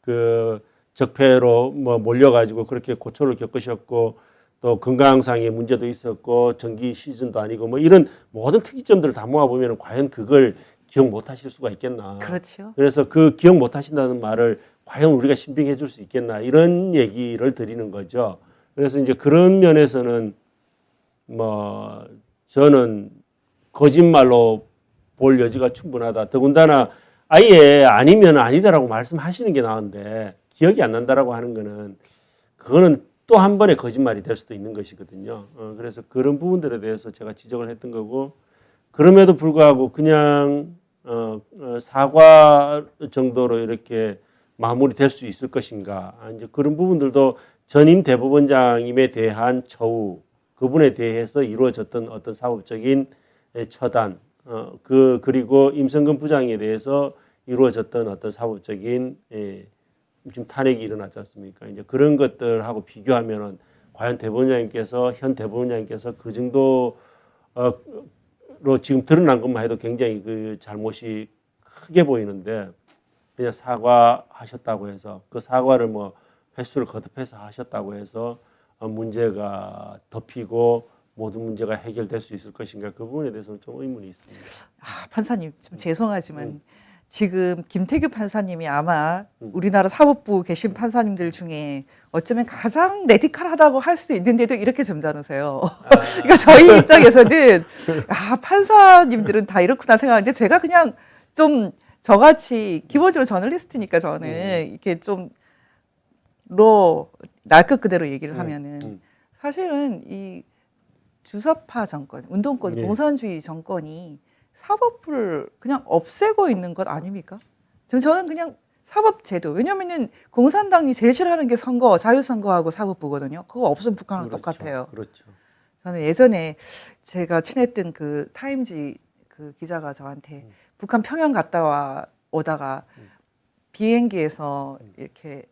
그 적폐로 뭐 몰려가지고 그렇게 고초를 겪으셨고 또 건강상의 문제도 있었고 정기 시즌도 아니고 뭐 이런 모든 특이점들을 다 모아보면 과연 그걸 기억 못 하실 수가 있겠나. 그렇죠. 그래서 그 기억 못 하신다는 말을 과연 우리가 신빙해 줄 수 있겠나 이런 얘기를 드리는 거죠. 그래서 이제 그런 면에서는 뭐 저는 거짓말로 볼 여지가 충분하다. 더군다나 아예 아니면 아니다라고 말씀하시는 게 나은데 기억이 안 난다라고 하는 거는 그거는 또 한 번의 거짓말이 될 수도 있는 것이거든요. 그래서 그런 부분들에 대해서 제가 지적을 했던 거고 그럼에도 불구하고 그냥 사과 정도로 이렇게 마무리될 수 있을 것인가. 이제 그런 부분들도 전임 대법원장님에 대한 처우, 그분에 대해서 이루어졌던 어떤 사법적인 처단, 그리고 임성근 부장에 대해서 이루어졌던 어떤 사법적인 지금 탄핵이 일어났지 않습니까? 이제 그런 것들하고 비교하면은 과연 대법원장님께서 현 대법원장님께서 그 정도로 지금 드러난 것만 해도 굉장히 그 잘못이 크게 보이는데 그냥 사과하셨다고 해서 그 사과를 뭐 횟수를 거듭해서 하셨다고 해서 문제가 덮이고 모든 문제가 해결될 수 있을 것인가 그 부분에 대해서는 좀 의문이 있습니다. 판사님 좀 죄송하지만 지금 김태규 판사님이 아마 우리나라 사법부 계신 판사님들 중에 어쩌면 가장 레디컬하다고 할 수도 있는데도 이렇게 점잖으세요. 그러니까 저희 입장에서는 판사님들은 다 이렇구나 생각하는데 제가 그냥 좀 저같이 기본적으로 저널리스트니까 저는 이렇게 좀 날 것 그대로 얘기를 하면은 사실은 이 주사파 정권, 운동권, 공산주의 정권이 사법부를 그냥 없애고 있는 것 아닙니까? 저는 그냥 사법제도, 왜냐면은 공산당이 제일 싫어하는 게 선거, 자유선거하고 사법부거든요. 그거 없으면 북한은 똑같아요. 그렇죠. 저는 예전에 제가 친했던 그 타임지 그 기자가 저한테 북한 평양 갔다 오다가 비행기에서 이렇게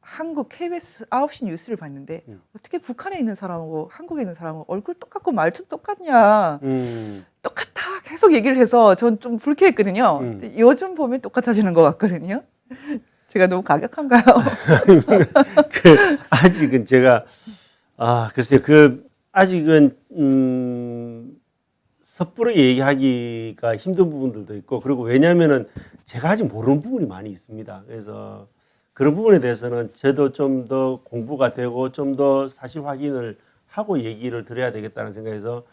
한국 KBS 9시 뉴스를 봤는데 어떻게 북한에 있는 사람하고 한국에 있는 사람하고 얼굴 똑같고 말투 똑같냐. 똑같아 계속 얘기를 해서 전 좀 불쾌했거든요. 근데 요즘 보면 똑같아지는 것 같거든요. 제가 너무 가격한가요? 아직은 제가 글쎄요. 아직은 섣부르게 얘기하기가 힘든 부분들도 있고 그리고 왜냐하면은 제가 아직 모르는 부분이 많이 있습니다. 그래서 그런 부분에 대해서는 저도 좀 더 공부가 되고 좀 더 사실 확인을 하고 얘기를 드려야 되겠다는 생각에서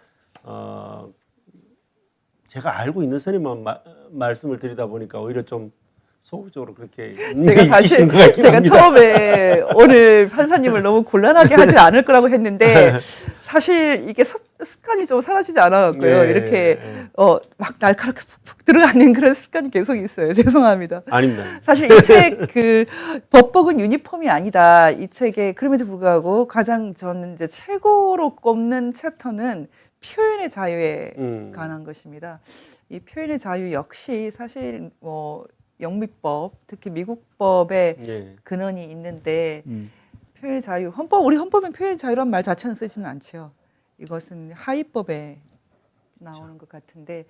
제가 알고 있는 선에만 말씀을 드리다 보니까 오히려 좀 소극적으로 그렇게 제가 사실 제가 처음에 오늘 판사님을 너무 곤란하게 하지 않을 거라고 했는데 사실 이게 습관이 좀 사라지지 않았고요. 예, 이렇게 예. 막 날카롭게 푹푹 들어가는 그런 습관이 계속 있어요. 죄송합니다. 아닙니다. 사실 이 책 그 법복은 유니폼이 아니다. 이 책에 그럼에도 불구하고 가장 저는 이제 최고로 꼽는 챕터는 표현의 자유에 관한 것입니다. 이 표현의 자유 역시 사실 뭐 영미법, 특히 미국법의 예. 근원이 있는데 표현의 자유, 우리 헌법은 표현의 자유란 말 자체는 쓰지는 않죠. 이것은 하위법에 나오는 것 같은데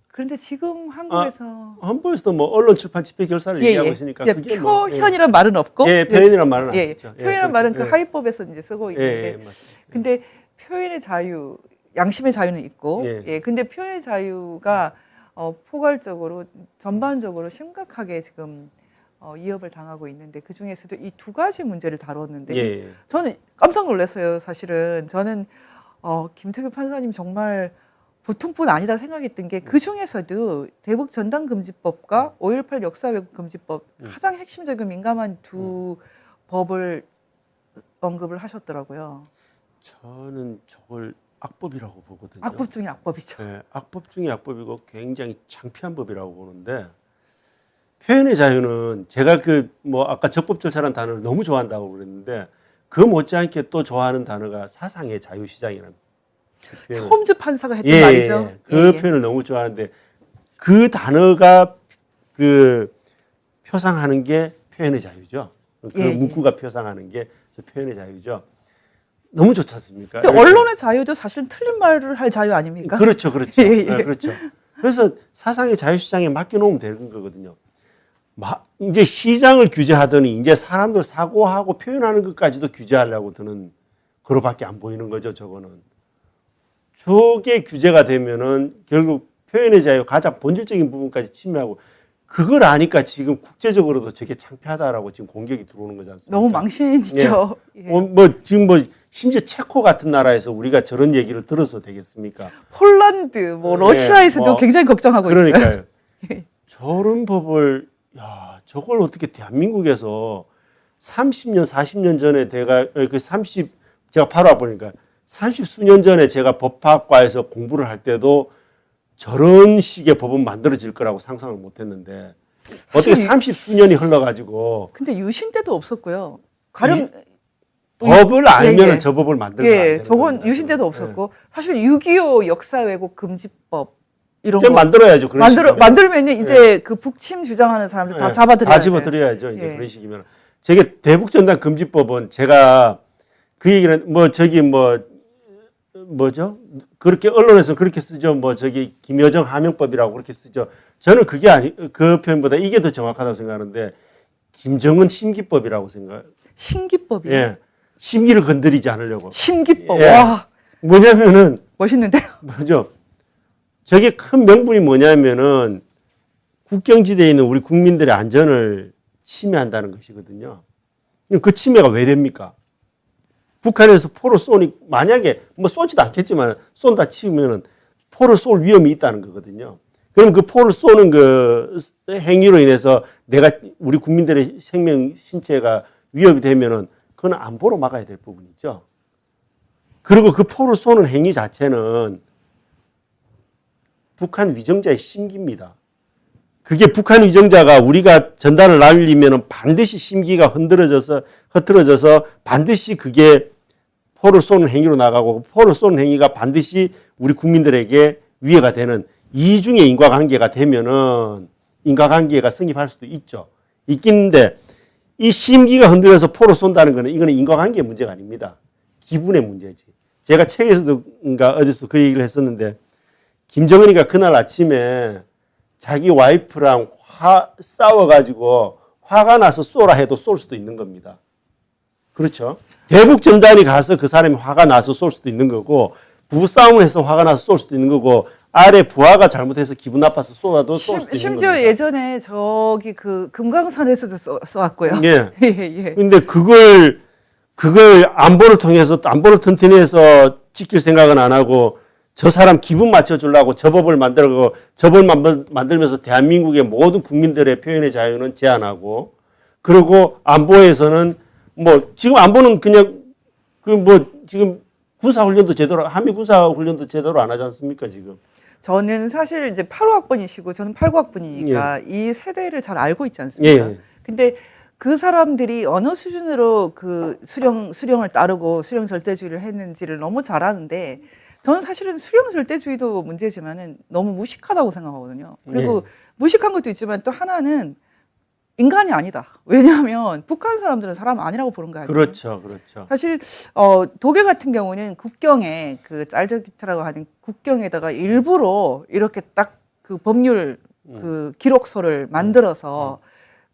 그런데 지금 한국에서 헌법에서도 뭐 언론 출판 집회 결사를 얘기하고 있으니까 그게 표현이란 말은 없고 표현이란 말은 안 쓰죠. 표현이란 말은 그 하위법에서 이제 쓰고 있는데 맞습니다. 근데 표현의 자유, 양심의 자유는 있고 근데 표현의 자유가 포괄적으로 전반적으로 심각하게 지금 위협을 당하고 있는데 그 중에서도 이 두 가지 문제를 다뤘는데 저는 깜짝 놀랐어요. 사실은 저는 김태규 판사님 정말 보통뿐 아니다 생각했던 게 그 중에서도 대북 전당금지법과 5.18 역사왜곡금지법 가장 핵심적이고 민감한 두 법을 언급을 하셨더라고요. 저는 저걸 악법이라고 보거든요. 악법 중에 악법이죠. 네, 악법 중에 악법이고 굉장히 창피한 법이라고 보는데 표현의 자유는 제가 그 뭐 아까 적법 절차라는 단어를 너무 좋아한다고 그랬는데 그 못지않게 또 좋아하는 단어가 사상의 자유시장이라는 홈즈 판사가 했던 말이죠. 그 표현을 너무 좋아하는데 그 단어가 그 표상하는 게 표현의 자유죠. 그 문구가 표상하는 게 표현의 자유죠. 너무 좋지 않습니까? 근데 언론의 자유도 사실 틀린 말을 할 자유 아닙니까? 그렇죠, 그렇죠. 네, 그렇죠. 그래서 사상의 자유시장에 맡겨놓으면 되는 거거든요. 이제 시장을 규제하더니 이제 사람들 사고하고 표현하는 것까지도 규제하려고 드는 그로밖에 안 보이는 거죠. 저거는. 저게 규제가 되면은 결국 표현의 자유 가장 본질적인 부분까지 침해하고 그걸 아니까 지금 국제적으로도 저게 창피하다라고 지금 공격이 들어오는 거지 않습니까? 너무 망신이죠. 지금 심지어 체코 같은 나라에서 우리가 저런 얘기를 들어서 되겠습니까? 폴란드, 러시아에서도 굉장히 걱정하고 있어요. 그러니까요. 저런 법을 저걸 어떻게 대한민국에서 30년, 40년 전에 제가 바로 와보니까 30수년 전에 제가 법학과에서 공부를 할 때도 저런 식의 법은 만들어질 거라고 상상을 못 했는데 어떻게 30수년이 흘러가지고. 근데 유신 때도 없었고요. 법을 알면은 저 법을 만들면 안 되는 저건 겁니다. 유신 때도 없었고 사실 6.25 역사 왜곡 금지법 이런 거 만들어야죠. 만들면 이제 그 북침 주장하는 사람들 다 잡아들여야 다 집어들여야죠. 이제 그런 식이면. 저게 대북 전단 금지법은 제가 그 얘기는 뭐죠? 그렇게 언론에서 그렇게 쓰죠. 김여정 하명법이라고 그렇게 쓰죠. 저는 그 표현보다 이게 더 정확하다고 생각하는데 김정은 심기법이라고 생각. 심기법이요? 예. 심기를 건드리지 않으려고. 심기법. 예. 와. 뭐냐면은 멋있는데요. 뭐죠? 저게 큰 명분이 뭐냐면은 국경지대에 있는 우리 국민들의 안전을 침해한다는 것이거든요. 그 침해가 왜 됩니까? 북한에서 포를 쏘니 만약에 쏘지도 않겠지만 쏜다 치면은 포를 쏠 위험이 있다는 거거든요. 그럼 그 포를 쏘는 그 행위로 인해서 우리 국민들의 생명 신체가 위협이 되면은 그건 안보로 막아야 될 부분이죠. 그리고 그 포를 쏘는 행위 자체는 북한 위정자의 심기입니다. 그게 북한 위정자가 우리가 전단을 날리면은 반드시 심기가 흐트러져서 반드시 그게 포를 쏘는 행위로 나가고 포를 쏘는 행위가 반드시 우리 국민들에게 위해가 되는 이중의 인과관계가 되면은 인과관계가 성립할 수도 있긴데 이 심기가 흔들려서 포를 쏜다는 거는 이거는 인과관계의 문제가 아닙니다. 기분의 문제지. 제가 책에서도인가 어디서 그 얘기를 했었는데 김정은이가 그날 아침에 자기 와이프랑 싸워가지고 화가 나서 쏘라 해도 쏠 수도 있는 겁니다. 그렇죠? 대북 전단이 가서 그 사람이 화가 나서 쏠 수도 있는 거고 부부싸움을 해서 화가 나서 쏠 수도 있는 거고 아래 부하가 잘못해서 기분 나빠서 쏘아도 쏠 수도 있는 겁니다. 심지어 예전에 저기 그 금강산에서도 쏘았고요. 예. 근데 그걸 안보를 통해서 안보를 튼튼히 해서 지킬 생각은 안 하고 저 사람 기분 맞춰주려고 저 법을 만들고 저 법을 만들면서 대한민국의 모든 국민들의 표현의 자유는 제한하고 그리고 안보에서는 뭐 지금 안보는 그냥 그 뭐 지금 군사훈련도 제대로 한미 군사훈련도 제대로 안 하지 않습니까 지금? 저는 사실 이제 85학번이시고 저는 89학번이니까 이 세대를 잘 알고 있지 않습니까? 예. 근데 그 사람들이 어느 수준으로 그 수령을 따르고 수령 절대주의를 했는지를 너무 잘 아는데 저는 사실은 수령 절대주의도 문제지만은 너무 무식하다고 생각하거든요. 그리고 무식한 것도 있지만 또 하나는 인간이 아니다. 왜냐하면 북한 사람들은 사람 아니라고 보는 거 아니에요. 그렇죠, 그렇죠. 사실 독일 같은 경우는 국경에 그 짤저기트라고 하는 국경에다가 일부러 이렇게 딱 그 법률 그 기록서를 만들어서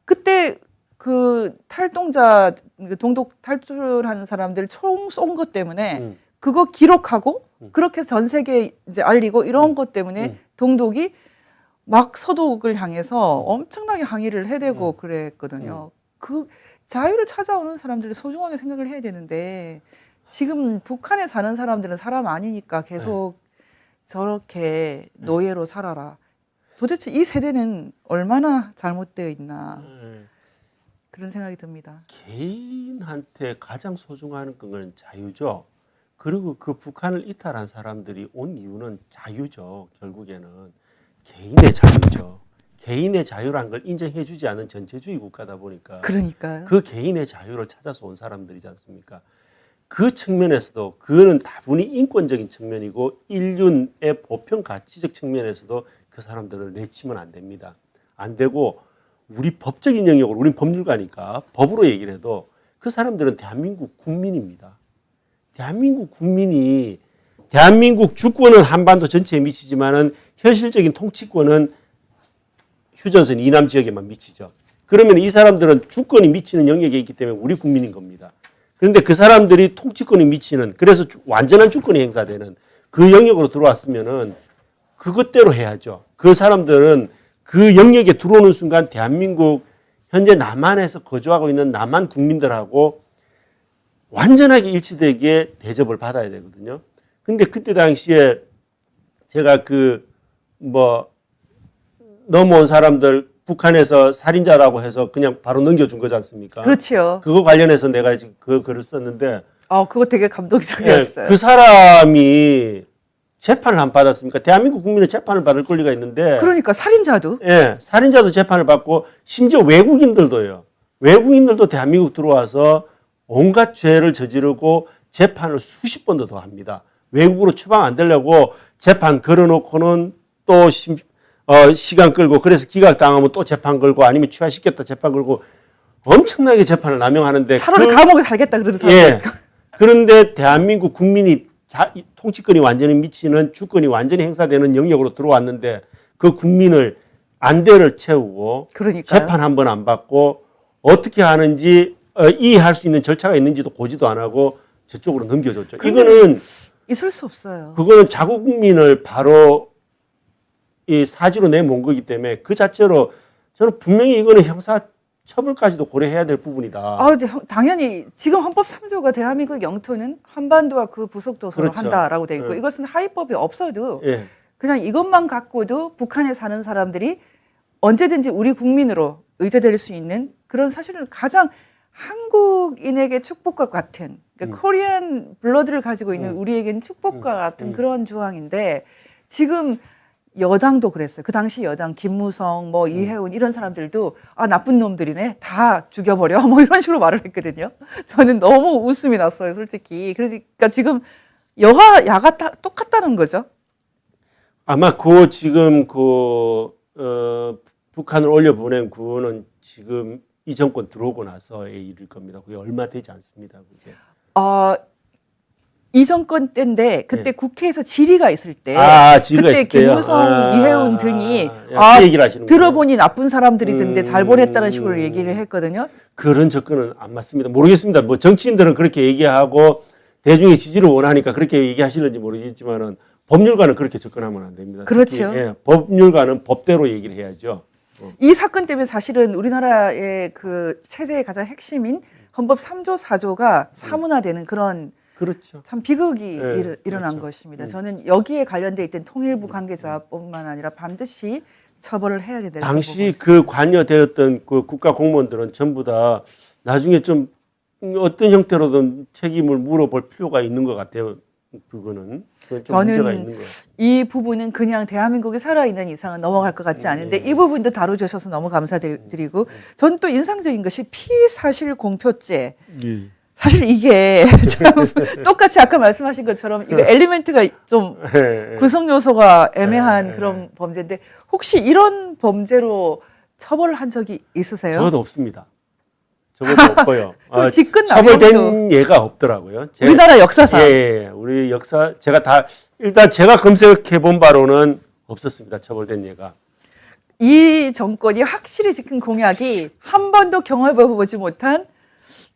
그때 그 탈동자 동독 탈출하는 사람들 총 쏜 것 때문에 그거 기록하고 그렇게 전 세계에 이제 알리고 이런 것 때문에 동독이 막 서독을 향해서 엄청나게 항의를 해대고 그랬거든요. 그 자유를 찾아오는 사람들이 소중하게 생각을 해야 되는데 지금 북한에 사는 사람들은 사람 아니니까 계속 저렇게 노예로 살아라. 도대체 이 세대는 얼마나 잘못되어 있나 그런 생각이 듭니다. 개인한테 가장 소중한 건 자유죠. 그리고 그 북한을 이탈한 사람들이 온 이유는 자유죠. 결국에는 개인의 자유죠. 개인의 자유란 걸 인정해주지 않은 전체주의 국가다 보니까 그러니까요. 그 개인의 자유를 찾아서 온 사람들이지 않습니까? 그 측면에서도 그거는 다분히 인권적인 측면이고 인륜의 보편 가치적 측면에서도 그 사람들을 내치면 안 됩니다. 안 되고 우리 법적인 영역으로 우린 법률가니까 법으로 얘기를 해도 그 사람들은 대한민국 국민입니다. 대한민국 국민이 대한민국 주권은 한반도 전체에 미치지만은 현실적인 통치권은 휴전선 이남 지역에만 미치죠. 그러면 이 사람들은 주권이 미치는 영역에 있기 때문에 우리 국민인 겁니다. 그런데 그 사람들이 통치권이 미치는 그래서 완전한 주권이 행사되는 그 영역으로 들어왔으면은 그것대로 해야죠. 그 사람들은 그 영역에 들어오는 순간 대한민국 현재 남한에서 거주하고 있는 남한 국민들하고 완전하게 일치되게 대접을 받아야 되거든요. 근데 그때 당시에 제가 넘어온 사람들 북한에서 살인자라고 해서 그냥 바로 넘겨준 거지 않습니까? 그렇죠. 그거 관련해서 내가 지금 그 글을 썼는데 그거 되게 감동적이었어요. 그 사람이 재판을 안 받았습니까? 대한민국 국민은 재판을 받을 권리가 있는데 그러니까 살인자도 살인자도 재판을 받고 심지어 외국인들도요. 외국인들도 대한민국 들어와서 온갖 죄를 저지르고 재판을 수십 번도 더 합니다. 외국으로 추방 안 되려고 재판 걸어놓고는 또 시간 끌고 그래서 기각당하면 또 재판 걸고 아니면 취하시켰다 재판 걸고 엄청나게 재판을 남용하는데 차라리 감옥에 살겠다 그러는 사람들. 그런데 대한민국 국민이 통치권이 완전히 미치는 주권이 완전히 행사되는 영역으로 들어왔는데 그 국민을 안대를 채우고 그러니까요. 재판 한 번 안 받고 어떻게 하는지 이해할 수 있는 절차가 있는지도 보지도 안 하고 저쪽으로 넘겨줬죠. 이거는 있을 수 없어요. 그거는 자국 국민을 바로 이 사지로 내몬 거기 때문에 그 자체로 저는 분명히 이거는 형사 처벌까지도 고려해야 될 부분이다. 당연히 지금 헌법 3조가 대한민국 영토는 한반도와 그 부속도서로 그렇죠. 한다라고 돼 있고 이것은 하위법이 없어도 예. 그냥 이것만 갖고도 북한에 사는 사람들이 언제든지 우리 국민으로 의제될 수 있는 그런 사실은 가장 한국인에게 축복과 같은 그러니까 코리안 블러드를 가지고 있는 우리에게는 축복과 같은 그런 조항인데 지금 여당도 그랬어요. 그 당시 여당 김무성, 이해운 이런 사람들도 나쁜 놈들이네. 다 죽여버려. 이런 식으로 말을 했거든요. 저는 너무 웃음이 났어요, 솔직히. 그러니까 지금 여가 야가 똑같다는 거죠. 아마 지금 북한을 올려보낸 그거는 지금 이 정권 들어오고 나서의 일일 겁니다. 그게 얼마 되지 않습니다. 그게. 이 정권 때인데 그때 국회에서 질의가 있을 때 질의가 그때 있을 때요? 김무성, 이해운 등이 그 얘기를 하시는군요. 들어보니 나쁜 사람들이던데 잘 보냈다는 식으로 얘기를 했거든요. 그런 접근은 안 맞습니다. 모르겠습니다. 정치인들은 그렇게 얘기하고 대중의 지지를 원하니까 그렇게 얘기하시는지 모르겠지만은 법률가는 그렇게 접근하면 안 됩니다. 그렇죠. 특히, 법률가는 법대로 얘기를 해야죠. 이 사건 때문에 사실은 우리나라의 그 체제의 가장 핵심인 헌법 3조, 4조가 사문화되는 그런 그렇죠. 참 비극이 네, 일어난 그렇죠. 것입니다. 저는 여기에 관련돼 있던 통일부 관계자뿐만 아니라 반드시 처벌을 해야 된다고 당시 보고 있습니다. 그 관여되었던 그 국가 공무원들은 전부 다 나중에 좀 어떤 형태로든 책임을 물어볼 필요가 있는 것 같아요. 그건 좀 문제가 있는 거예요. 이 부분은 그냥 대한민국에 살아있는 이상은 넘어갈 것 같지 않은데 이 부분도 다뤄주셔서 너무 감사드리고 저는 또 인상적인 것이 피사실 공표죄. 예. 사실 이게 참 똑같이 아까 말씀하신 것처럼 이거 엘리멘트가 좀 구성 요소가 애매한 그런 범죄인데 혹시 이런 범죄로 처벌을 한 적이 있으세요? 저도 없습니다. 저것도 없고요. 그럼 직권 처벌된 남용도 예가 없더라고요. 우리나라 역사상. 예, 우리 역사 제가 다 일단 제가 검색해 본 바로는 없었습니다. 처벌된 예가. 이 정권이 확실히 지킨 공약이 한 번도 경험해보지 못한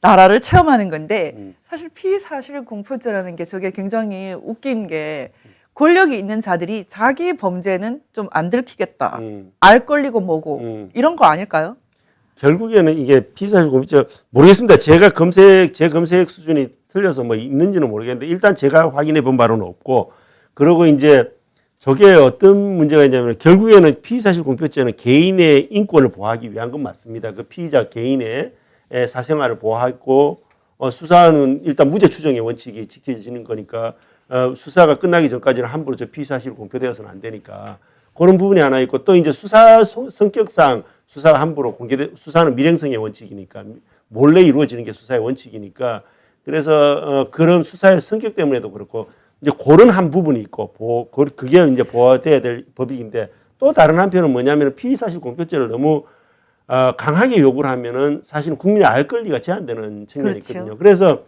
나라를 체험하는 건데 사실 피사실 공표죄라는 게 저게 굉장히 웃긴 게 권력이 있는 자들이 자기 범죄는 좀 안 들키겠다. 알 권리고 뭐고 이런 거 아닐까요? 결국에는 이게 피사실 공표죄 모르겠습니다. 제 검색 수준이 틀려서 뭐 있는지는 모르겠는데 일단 제가 확인해 본 바로는 없고 그러고 이제 저게 어떤 문제가 있냐면 결국에는 피사실 공표죄는 개인의 인권을 보호하기 위한 건 맞습니다. 그 피의자 개인의 사생활을 보호하고 수사는 일단 무죄 추정의 원칙이 지켜지는 거니까 수사가 끝나기 전까지는 함부로 저 피사실 공표되어서는 안 되니까 그런 부분이 하나 있고 또 이제 수사 성격상 수사가 함부로 수사는 밀행성의 원칙이니까 몰래 이루어지는 게 수사의 원칙이니까 그래서 그런 수사의 성격 때문에도 그렇고 이제 그런 한 부분이 있고 그게 이제 보호돼야 될 법익인데 또 다른 한편은 뭐냐면 피의사실 공표죄를 너무 강하게 요구를 하면은 사실은 국민이 알 권리가 제한되는 측면이 그렇죠. 있거든요. 그래서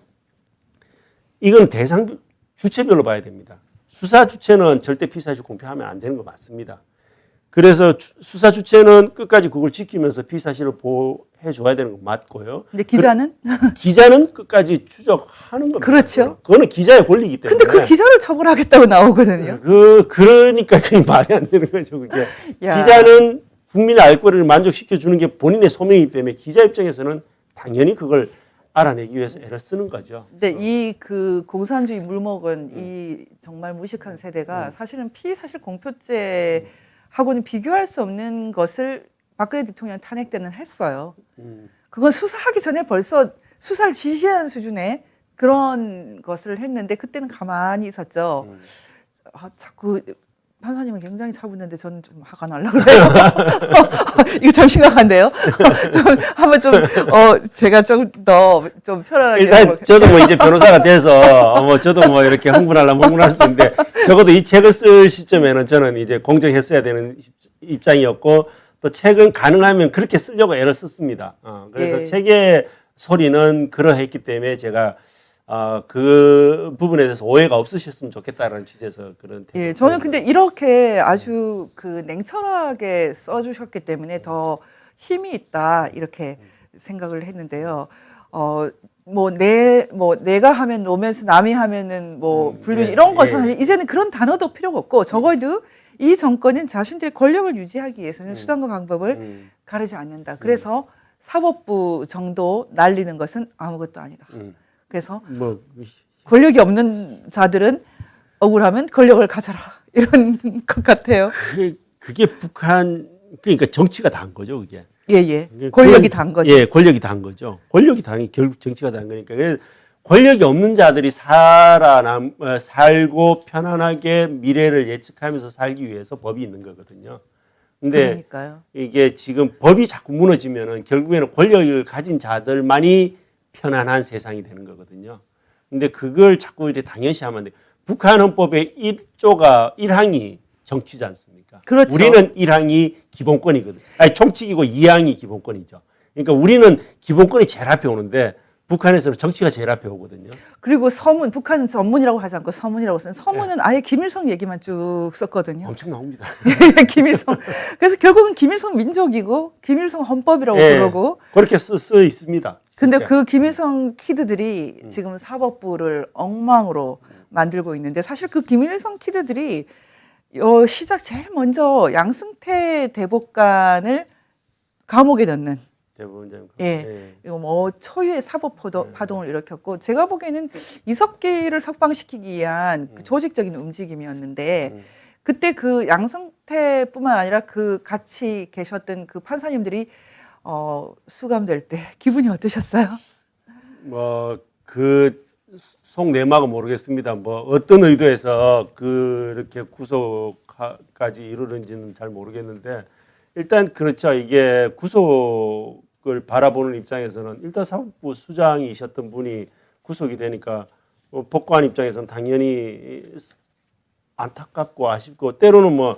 이건 대상 주체별로 봐야 됩니다. 수사 주체는 절대 피의사실 공표하면 안 되는 거 맞습니다. 그래서 수사 주체는 끝까지 그걸 지키면서 피의사실을 보호해 줘야 되는 거 맞고요. 근데 기자는? 기자는 끝까지 추적하는 겁니다. 그렇죠. 그거는 기자의 권리이기 때문에. 근데 그 기자를 처벌하겠다고 나오거든요. 그러니까 그게 말이 안 되는 거죠. 그게. 야. 기자는 국민의 알 권리를 만족시켜 주는 게 본인의 소명이기 때문에 기자 입장에서는 당연히 그걸 알아내기 위해서 애를 쓰는 거죠. 근데 이 그 공산주의 물먹은 이 정말 무식한 세대가 사실은 피의사실 공표죄하고는 비교할 수 없는 것을 박근혜 대통령 탄핵 때는 했어요. 그건 수사하기 전에 벌써 수사를 지시하는 수준의 그런 것을 했는데 그때는 가만히 있었죠. 자꾸 판사님은 굉장히 차분한데 저는 좀 화가 날라 그래요. 이거 좀 심각한데요. 좀 한번 좀 제가 좀 더 좀 편안하게 일단 저도 뭐 이제 변호사가 돼서 뭐 저도 뭐 이렇게 흥분하려면 흥분할 수도 있는데 적어도 이 책을 쓸 시점에는 저는 이제 공정했어야 되는 입장이었고 또 책은 가능하면 그렇게 쓰려고 애를 썼습니다. 그래서 예. 책의 소리는 그러했기 때문에 제가 그 부분에 대해서 오해가 없으셨으면 좋겠다라는 취지에서 그런. 예, 저는 근데 이렇게 아주 그 냉철하게 써주셨기 때문에 더 힘이 있다 이렇게 생각을 했는데요. 내가 하면 로맨스, 남이 하면은 뭐 불륜 이런 것은 이제는 그런 단어도 필요가 없고 적어도 이 정권은 자신들의 권력을 유지하기 위해서는 수단과 방법을 가리지 않는다. 그래서 사법부 정도 날리는 것은 아무것도 아니다. 그래서 권력이 없는 자들은 억울하면 권력을 가져라 이런 것 같아요. 그게 북한 그러니까 정치가 다한 거죠, 그게. 예. 권력이 단 거죠. 예, 권력이 단 거죠. 권력이 단 결국 정치가 단 거니까. 그래서 권력이 없는 자들이 살고 편안하게 미래를 예측하면서 살기 위해서 법이 있는 거거든요. 근데 그러니까요. 이게 지금 법이 자꾸 무너지면은 결국에는 권력을 가진 자들만이 편안한 세상이 되는 거거든요. 근데 그걸 자꾸 이제 당연시하면 안 돼요. 북한 헌법의 1조가 1항이 정치지 않습니까? 그렇죠. 우리는 1항이 기본권이거든요. 아니, 총칙이고 2항이 기본권이죠. 그러니까 우리는 기본권이 제일 앞에 오는데 북한에서는 정치가 제일 앞에 오거든요. 그리고 서문, 북한은 전문이라고 하지 않고 서문이라고 쓰는 서문은 아예 김일성 얘기만 쭉 썼거든요. 엄청 나옵니다. 김일성. 그래서 결국은 김일성 민족이고 김일성 헌법이라고 그러고. 그렇게 써 있습니다. 근데 그 김일성 키드들이 지금 사법부를 엉망으로 만들고 있는데 사실 그 김일성 키드들이 시작 제일 먼저 양승태 대법관을 감옥에 넣는 대법원장. 예. 이거 뭐 초유의 사법 파동을 일으켰고 제가 보기에는 이석기를 석방시키기 위한 그 조직적인 움직임이었는데 그때 그 양성태뿐만 아니라 그 같이 계셨던 그 판사님들이 수감될 때 기분이 어떠셨어요? 뭐 그 속내막은 모르겠습니다. 뭐 어떤 의도에서 그렇게 구속까지 이르는지는 잘 모르겠는데 일단 그렇죠. 이게 구속을 바라보는 입장에서는 일단 사법부 수장이셨던 분이 구속이 되니까 법관 입장에서는 당연히 안타깝고 아쉽고 때로는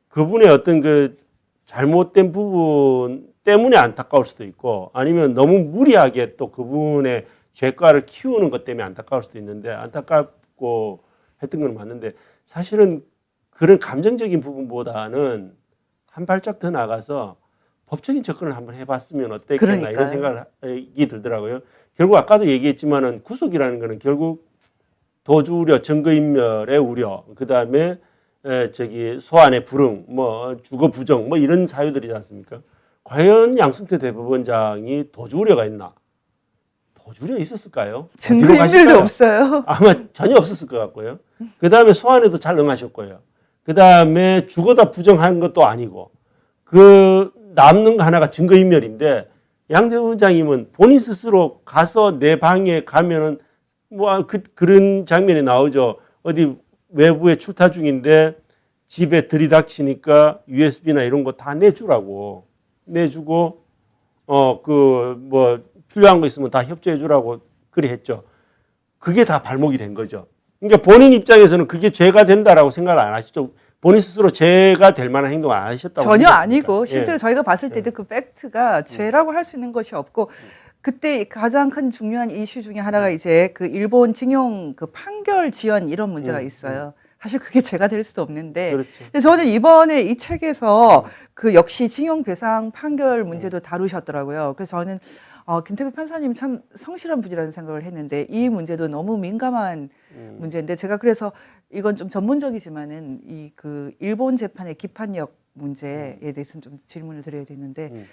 그분의 어떤 그 잘못된 부분 때문에 안타까울 수도 있고 아니면 너무 무리하게 또 그분의 죄과를 키우는 것 때문에 안타까울 수도 있는데 안타깝고 했던 건 맞는데 사실은 그런 감정적인 부분보다는 한 발짝 더 나가서 법적인 접근을 한번 해봤으면 어땠겠나 이런 생각이 들더라고요. 결국 아까도 얘기했지만은 구속이라는 거는 결국 도주 우려, 증거인멸의 우려, 그 다음에 소환의 불응, 뭐 주거 부정, 뭐 이런 사유들이지 않습니까? 과연 양승태 대법원장이 도주 우려가 있나? 도주 우려 있었을까요? 증거인멸도 없어요. 아마 전혀 없었을 것 같고요. 그 다음에 소환에도 잘 응하셨고요. 그 다음에 주거다 부정한 것도 아니고 그 남는 거 하나가 증거인멸인데 양 대법원장님은 본인 스스로 가서 내 방에 가면은 뭐 그런 장면이 나오죠. 어디 외부에 출타 중인데 집에 들이닥치니까 USB나 이런 거 다 내주고 뭐 필요한 거 있으면 다 협조해 주라고 그리 했죠. 그게 다 발목이 된 거죠. 그러니까 본인 입장에서는 그게 죄가 된다라고 생각을 안 하시죠. 본인 스스로 죄가 될 만한 행동을 안 하셨다고 전혀 믿었습니까? 아니고 실제로 저희가 봤을 때도 그 팩트가 죄라고 할 수 있는 것이 없고 그때 가장 큰 중요한 이슈 중에 하나가 이제 그 일본 징용 그 판결 지연 이런 문제가 있어요. 사실 그게 죄가 될 수도 없는데. 그렇죠. 근데 저는 이번에 이 책에서 그 역시 징용 배상 판결 문제도 다루셨더라고요. 그래서 저는 김태규 판사님 참 성실한 분이라는 생각을 했는데 이 문제도 너무 민감한 문제인데 제가 그래서 이건 좀 전문적이지만은 이 그 일본 재판의 기판력 문제에 대해서는 좀 질문을 드려야 되는데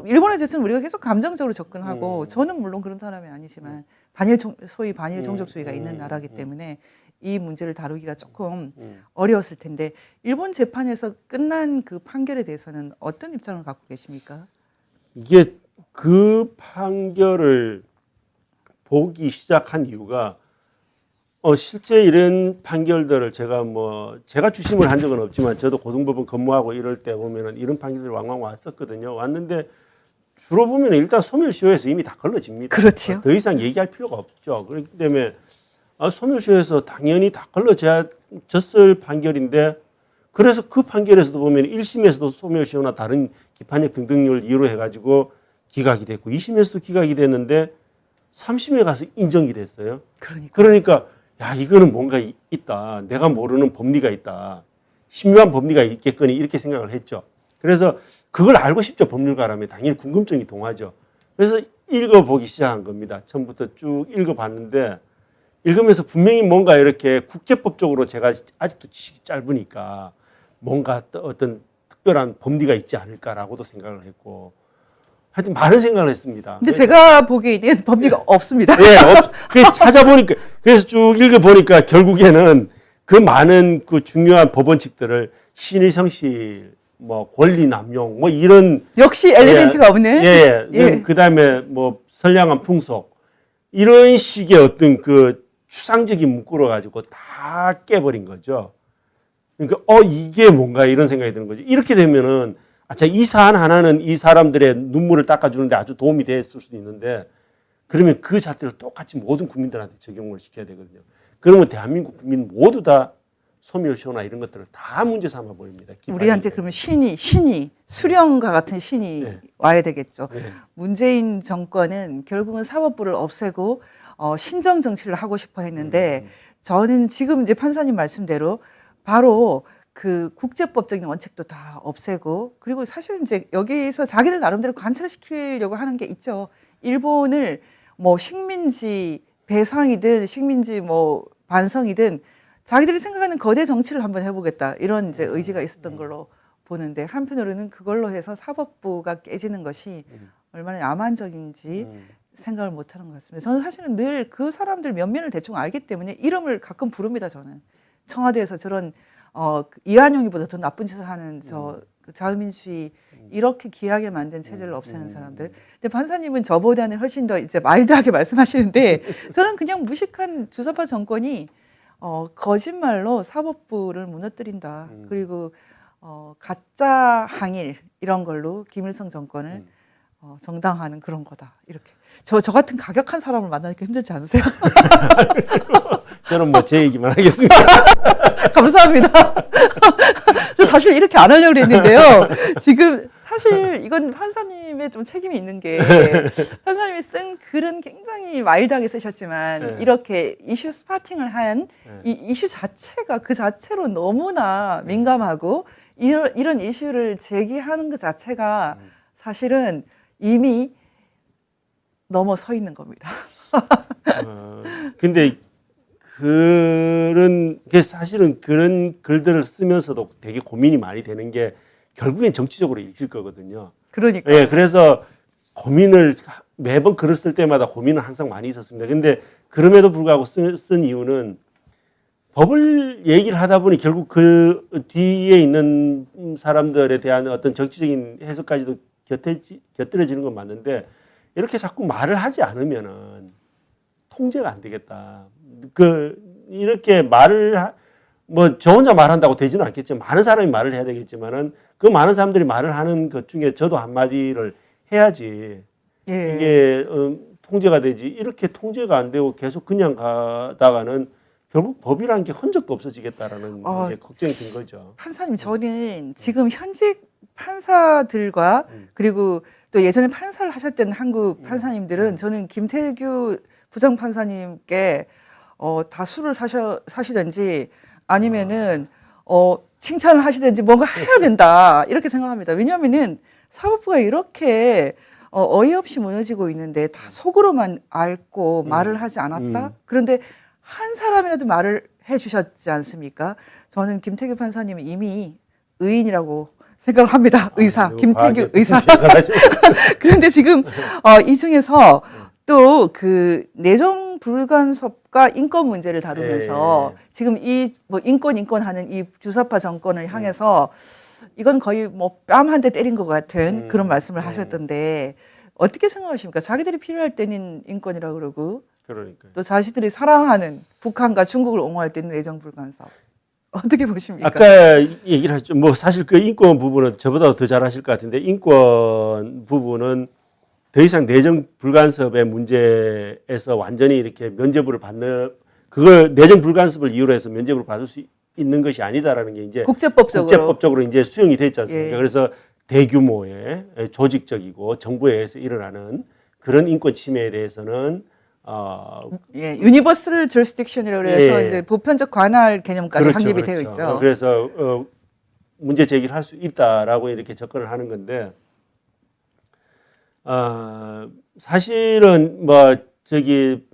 일본에 대해서는 우리가 계속 감정적으로 접근하고 저는 물론 그런 사람이 아니지만 소위 반일 종족주의가 있는 나라이기 때문에 이 문제를 다루기가 조금 어려웠을 텐데 일본 재판에서 끝난 그 판결에 대해서는 어떤 입장을 갖고 계십니까? 이게 그 판결을 보기 시작한 이유가 실제 이런 판결들을 제가 주심을 한 적은 없지만 저도 고등법원 근무하고 이럴 때 보면은 이런 판결들이 왕왕 왔었거든요. 왔는데 주로 보면 일단 소멸시효에서 이미 다 걸러집니다. 그렇죠. 더 이상 얘기할 필요가 없죠. 그렇기 때문에 소멸시효에서 당연히 다 걸러졌을 판결인데 그래서 그 판결에서도 보면 1심에서도 소멸시효나 다른 기판력 등등을 이유로 해가지고 기각이 됐고 2심에서도 기각이 됐는데 3심에 가서 인정이 됐어요. 그러니까 야 이거는 뭔가 있다. 내가 모르는 법리가 있다. 심묘한 법리가 있겠거니 이렇게 생각을 했죠. 그래서 그걸 알고 싶죠. 법률가라면 당연히 궁금증이 동하죠. 그래서 읽어보기 시작한 겁니다. 처음부터 쭉 읽어봤는데 읽으면서 분명히 뭔가 이렇게 국제법적으로 제가 아직도 지식이 짧으니까 뭔가 어떤 특별한 법리가 있지 않을까라고도 생각을 했고 하여튼 많은 생각을 했습니다. 근데 제가 보기에는 법리가 없습니다. 네, 찾아보니까 그래서 쭉 읽어보니까 결국에는 그 많은 그 중요한 법원칙들을 신의성실, 뭐 권리 남용, 뭐 이런 역시 엘리멘트가 없는. 그다음에 뭐 선량한 풍속 이런 식의 어떤 그 추상적인 문구로 가지고 다 깨버린 거죠. 그러니까 이게 뭔가 이런 생각이 드는 거죠. 이렇게 되면은 이 사안 하나는 이 사람들의 눈물을 닦아주는데 아주 도움이 됐을 수도 있는데 그러면 그 잣대를 똑같이 모든 국민들한테 적용을 시켜야 되거든요. 그러면 대한민국 국민 모두 다 소멸시효나 이런 것들을 다 문제 삼아 버립니다. 우리한테 그러면 신이 수령과 같은 신이 와야 되겠죠. 문재인 정권은 결국은 사법부를 없애고 신정 정치를 하고 싶어 했는데 저는 지금 이제 판사님 말씀대로 바로 그 국제법적인 원칙도 다 없애고 그리고 사실 이제 여기서 자기들 나름대로 관철시키려고 하는 게 있죠. 일본을 뭐 식민지 배상이든 식민지 뭐 반성이든 자기들이 생각하는 거대 정치를 한번 해보겠다 이런 이제 의지가 있었던 걸로 보는데 한편으로는 그걸로 해서 사법부가 깨지는 것이 얼마나 야만적인지 생각을 못하는 것 같습니다. 저는 사실은 늘 그 사람들 면면을 대충 알기 때문에 이름을 가끔 부릅니다. 저는 청와대에서 저런 이한용이보다 더 나쁜 짓을 하는 그 자유민주주의 이렇게 기하게 만든 체제를 없애는 사람들. 근데 판사님은 저보다는 훨씬 더 이제 마일드하게 말씀하시는데 저는 그냥 무식한 주사파 정권이 거짓말로 사법부를 무너뜨린다. 그리고 가짜 항일 이런 걸로 김일성 정권을 정당화하는 그런 거다. 이렇게 저 같은 가격한 사람을 만나니까 힘들지 않으세요? 저는 뭐 제 얘기만 하겠습니다. 감사합니다. 저 사실 이렇게 안 하려고 했는데요. 지금 사실 이건 판사님의 좀 책임이 있는 게 판사님이 쓴 글은 굉장히 마일드하게 쓰셨지만 이렇게 이슈 스파팅을 한 이 이슈 자체가 그 자체로 너무나 민감하고 이런 이슈를 제기하는 그 자체가 사실은 이미 넘어서 있는 겁니다. 근데 사실은 그런 글들을 쓰면서도 되게 고민이 많이 되는 게 결국엔 정치적으로 읽힐 거거든요. 그러니까. 예, 그래서 고민을 매번 글을 쓸 때마다 고민은 항상 많이 있었습니다. 근데 그럼에도 불구하고 쓴 이유는 법을 얘기를 하다 보니 결국 그 뒤에 있는 사람들에 대한 어떤 정치적인 해석까지도 곁들여지는 건 맞는데 이렇게 자꾸 말을 하지 않으면은 통제가 안 되겠다. 이렇게 뭐 저 혼자 말한다고 되지는 않겠지만 많은 사람이 말을 해야 되겠지만은 그 많은 사람들이 말을 하는 것 중에 저도 한마디를 해야지 이게 통제가 되지. 이렇게 통제가 안 되고 계속 그냥 가다가는 결국 법이라는 게 흔적도 없어지겠다라는 이제 걱정이 든 거죠. 판사님, 저는 지금 현직 판사들과 그리고 또 예전에 판사를 하셨던 한국 판사님들은 저는 김태규 부장판사님께 다 술을 사시든지 아니면은 칭찬을 하시든지 뭔가 해야 된다 이렇게 생각합니다. 왜냐하면은 사법부가 이렇게 어이없이 무너지고 있는데 다 속으로만 앓고 말을 하지 않았다. 그런데 한 사람이라도 말을 해주셨지 않습니까? 저는 김태규 판사님은 이미 의인이라고 생각을 합니다. 의사, 김태규 의사. 그런데 지금 이 중에서 또 그 내정 불간섭과 인권 문제를 다루면서 지금 이 뭐 인권 하는 이 주사파 정권을 향해서 이건 거의 뭐 뺨 한 대 때린 것 같은 그런 말씀을 하셨던데 어떻게 생각하십니까? 자기들이 필요할 때는 인권이라고 그러고 그러니까요. 또 자신들이 사랑하는 북한과 중국을 옹호할 때는 내정 불간섭. 어떻게 보십니까? 아까 얘기를 하죠. 뭐 사실 그 인권 부분은 저보다 더 잘하실 것 같은데 인권 부분은 더 이상 내정 불간섭의 문제에서 완전히 이렇게 면죄부를 받는 그걸 내정 불간섭을 이유로 해서 면죄부를 받을 수 있는 것이 아니다라는 게 이제 국제법적으로 이제 수용이 됐지 않습니까? 그래서 대규모의 조직적이고 정부에 의해서 일어나는 그런 인권 침해에 대해서는 유니버설 주리스딕션이라고 해서 이제 보편적 관할 개념까지 확립이 되어 있죠. 그래서 문제 제기를 할 수 있다라고 이렇게 접근을 하는 건데 사실은 뭐 저기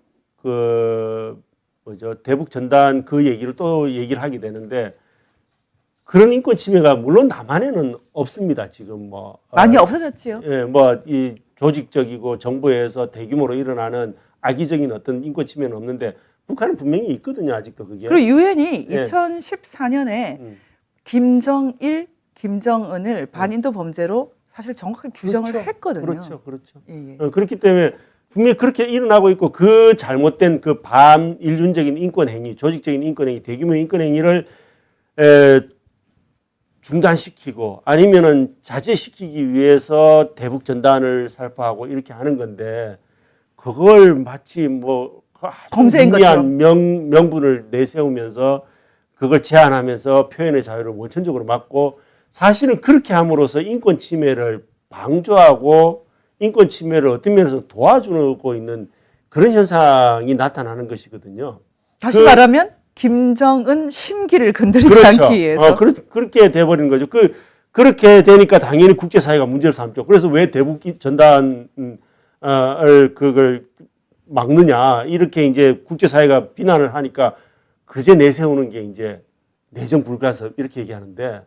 그 뭐죠 대북 전단 그 얘기를 또 얘기를 하게 되는데 그런 인권 침해가 물론 남한에는 없습니다. 지금 뭐 많이 없어졌지요. 예, 뭐 이 조직적이고 정부에서 대규모로 일어나는 악의적인 어떤 인권 침해는 없는데 북한은 분명히 있거든요. 아직도 그게. 그리고 유엔이 2014년에 김정일, 김정은을 반인도 범죄로 사실 정확하게 규정을 했거든요. 그렇죠. 그렇기 때문에 분명히 그렇게 일어나고 있고 그 잘못된 그 반인륜적인 인권 행위, 조직적인 인권 행위, 대규모 인권 행위를 중단시키고 아니면은 자제시키기 위해서 대북 전단을 살포하고 이렇게 하는 건데 그걸 마치 뭐 범죄인 미미한 명분을 내세우면서 그걸 제한하면서 표현의 자유를 원천적으로 막고 사실은 그렇게 함으로써 인권 침해를 방조하고 인권 침해를 어떤 면에서 도와주고 있는 그런 현상이 나타나는 것이거든요. 다시 말하면 김정은 심기를 건드리지 않기 위해서. 그렇게 돼버리는 거죠. 그렇게 되니까 당연히 국제사회가 문제를 삼죠. 그래서 왜 대북 전단을 그걸 막느냐 이렇게 이제 국제사회가 비난을 하니까 그제 내세우는 게 이제 내정 불간섭 이렇게 얘기하는데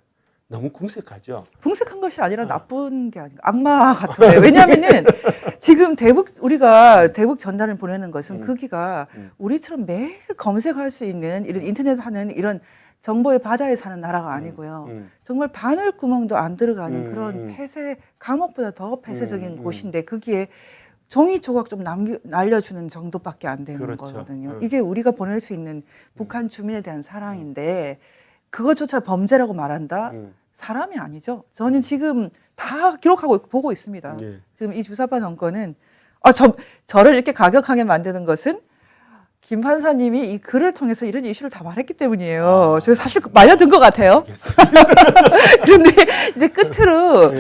너무 궁색하죠. 궁색한 것이 아니라 나쁜 게 아닌가. 악마 같아요. 왜냐하면은 지금 우리가 대북 전단을 보내는 것은 크기가 우리처럼 매일 검색할 수 있는 이런 인터넷 하는 이런 정보의 바다에 사는 나라가 아니고요. 정말 바늘 구멍도 안 들어가는 그런 폐쇄, 감옥보다 더 폐쇄적인 곳인데 거기에 종이 조각 좀 날려주는 정도밖에 안 되는 그렇죠. 거거든요. 이게 우리가 보낼 수 있는 북한 주민에 대한 사랑인데 그것조차 범죄라고 말한다? 사람이 아니죠. 저는 지금 다 기록하고 보고 있습니다. 예. 지금 이 주사파 정권은 저를 이렇게 가격하게 만드는 것은 김 판사님이 이 글을 통해서 이런 이슈를 다 말했기 때문이에요. 저 사실 말려든 것 같아요. 그런데 이제 끝으로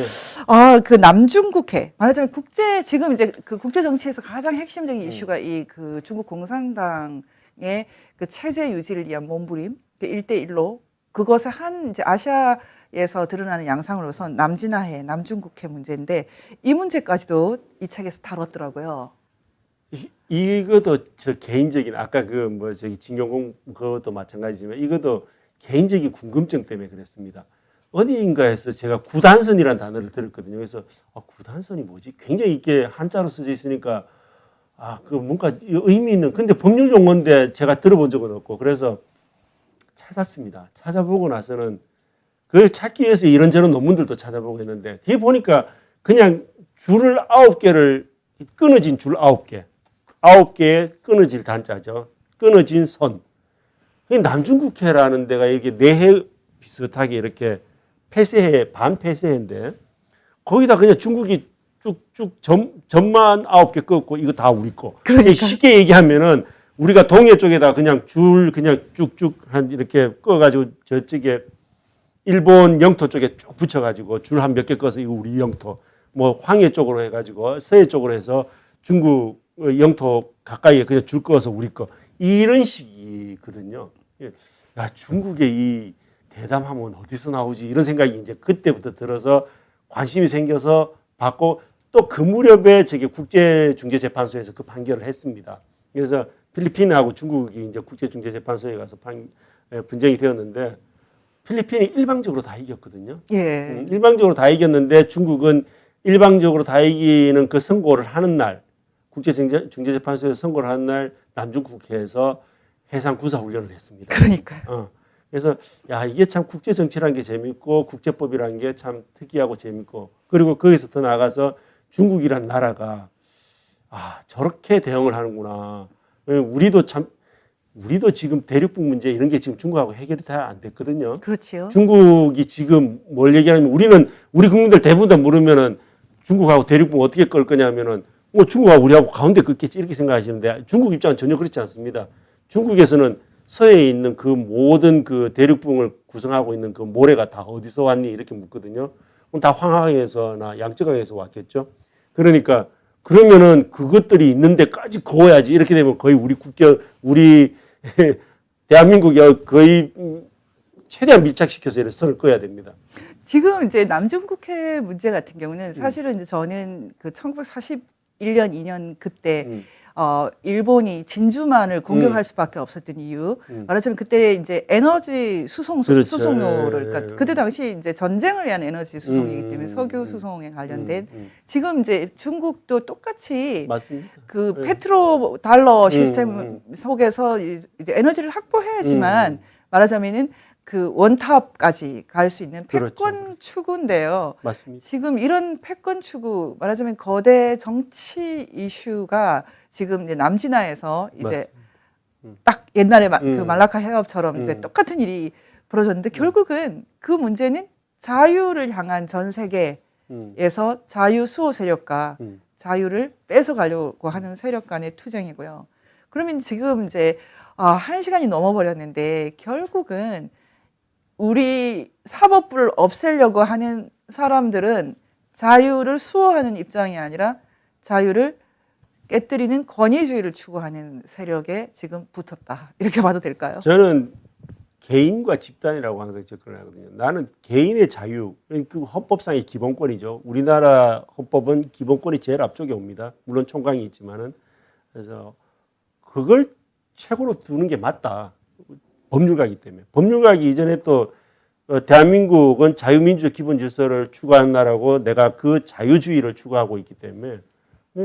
그 남중국해 말하자면 지금 이제 그 국제 정치에서 가장 핵심적인 이슈가 이 그 중국 공산당의 그 체제 유지를 위한 몸부림, 1대1로 그것의 이제 아시아에서 드러나는 양상으로선 남진아해, 남중국해 문제인데 이 문제까지도 이 책에서 다뤘더라고요. 이것도 저 개인적인 아까 저기 진경공 그것도 마찬가지지만 이것도 개인적인 궁금증 때문에 그랬습니다. 어디인가에서 제가 구단선이라는 단어를 들었거든요. 그래서 구단선이 뭐지? 굉장히 이렇게 한자로 써져 있으니까 그 뭔가 의미 있는 근데 법률 용어인데 제가 들어본 적은 없고 그래서 찾았습니다. 찾아보고 나서는 그걸 찾기 위해서 이런저런 논문들도 찾아보고 했는데 뒤에 보니까 그냥 줄을 9개를 끊어진 줄 9개. 9개의 끊어질 단자죠. 끊어진 선. 남중국해라는 데가 이렇게 내해 비슷하게 이렇게 폐쇄해, 반폐쇄해인데 거기다 그냥 중국이 쭉쭉 점만 9개 끊고 이거 다 우리 거. 그러니까. 쉽게 얘기하면은 우리가 동해 쪽에다 그냥 줄 그냥 쭉쭉 한 이렇게 꺼가지고 저쪽에 일본 영토 쪽에 쭉 붙여가지고 줄 한 몇 개 꺼서 이거 우리 영토. 뭐 황해 쪽으로 해가지고 서해 쪽으로 해서 중국 영토 가까이에 그냥 줄 꺼서 우리 거 이런 식이거든요. 야 중국의 이 대담함은 어디서 나오지 이런 생각이 이제 그때부터 들어서 관심이 생겨서 받고 또 그 무렵에 저기 국제중재재판소에서 그 판결을 했습니다. 그래서 필리핀하고 중국이 이제 국제중재재판소에 가서 분쟁이 되었는데 필리핀이 일방적으로 다 이겼거든요. 예. 일방적으로 다 이겼는데 중국은 일방적으로 다 이기는 그 선고를 하는 날 국제중재재판소에서 선고를 하는 날 남중국해에서 해상 구사 훈련을 했습니다. 그러니까요. 그래서 야 이게 참 국제 정치라는 게 재밌고 국제법이라는 게 참 특이하고 재밌고 그리고 거기서 더 나가서 중국이란 나라가 저렇게 대응을 하는구나. 우리도 지금 대륙북 문제 이런 게 지금 중국하고 해결이 다 안 됐거든요. 그렇죠. 중국이 지금 뭘 얘기하냐면 우리 국민들 대부분 다 물으면은 중국하고 대륙북 어떻게 끌 거냐면은 뭐 중국하고 우리하고 가운데 끌겠지 이렇게 생각하시는데 중국 입장은 전혀 그렇지 않습니다. 중국에서는 서해에 있는 그 모든 그 대륙붕을 구성하고 있는 그 모래가 다 어디서 왔니 이렇게 묻거든요. 그럼 다 황하에서나 양쯔강에서 왔겠죠. 그러니까 그러면은 그것들이 있는 데까지 그어야지 이렇게 되면 거의 우리 대한민국이 거의 최대한 밀착시켜서 이렇게 선을 그어야 됩니다. 지금 이제 남중국해 문제 같은 경우는 사실은 이제 저는 그 1941년, 2년 그때 일본이 진주만을 공격할 수밖에 없었던 이유. 말하자면 그때 이제 에너지 수송로를, 그러니까 그때 당시 이제 전쟁을 위한 에너지 수송이기 때문에 석유 수송에 관련된 지금 이제 중국도 똑같이 맞습니다. 그 페트로 달러 시스템 속에서 이제 에너지를 확보해야지만 말하자면은 그 원탑까지 갈 수 있는 패권 그렇죠. 추구인데요. 맞습니다. 지금 이런 패권 추구 말하자면 거대 정치 이슈가 지금 이제 남진아에서 이제 딱 옛날에 그 말라카 해협처럼 이제 똑같은 일이 벌어졌는데 결국은 그 문제는 자유를 향한 전 세계에서 자유 수호 세력과 자유를 뺏어가려고 하는 세력 간의 투쟁이고요. 그러면 지금 이제 1시간이 넘어버렸는데 결국은 우리 사법부를 없애려고 하는 사람들은 자유를 수호하는 입장이 아니라 자유를 깨뜨리는 권위주의를 추구하는 세력에 지금 붙었다. 이렇게 봐도 될까요? 저는 개인과 집단이라고 항상 접근을 하거든요. 나는 개인의 자유, 그 헌법상의 기본권이죠. 우리나라 헌법은 기본권이 제일 앞쪽에 옵니다. 물론 총강이 있지만은. 그래서 그걸 최고로 두는 게 맞다. 법률가이기 때문에. 법률가이기 이전에 또 대한민국은 자유민주적 기본 질서를 추구하는 나라고 내가 그 자유주의를 추구하고 있기 때문에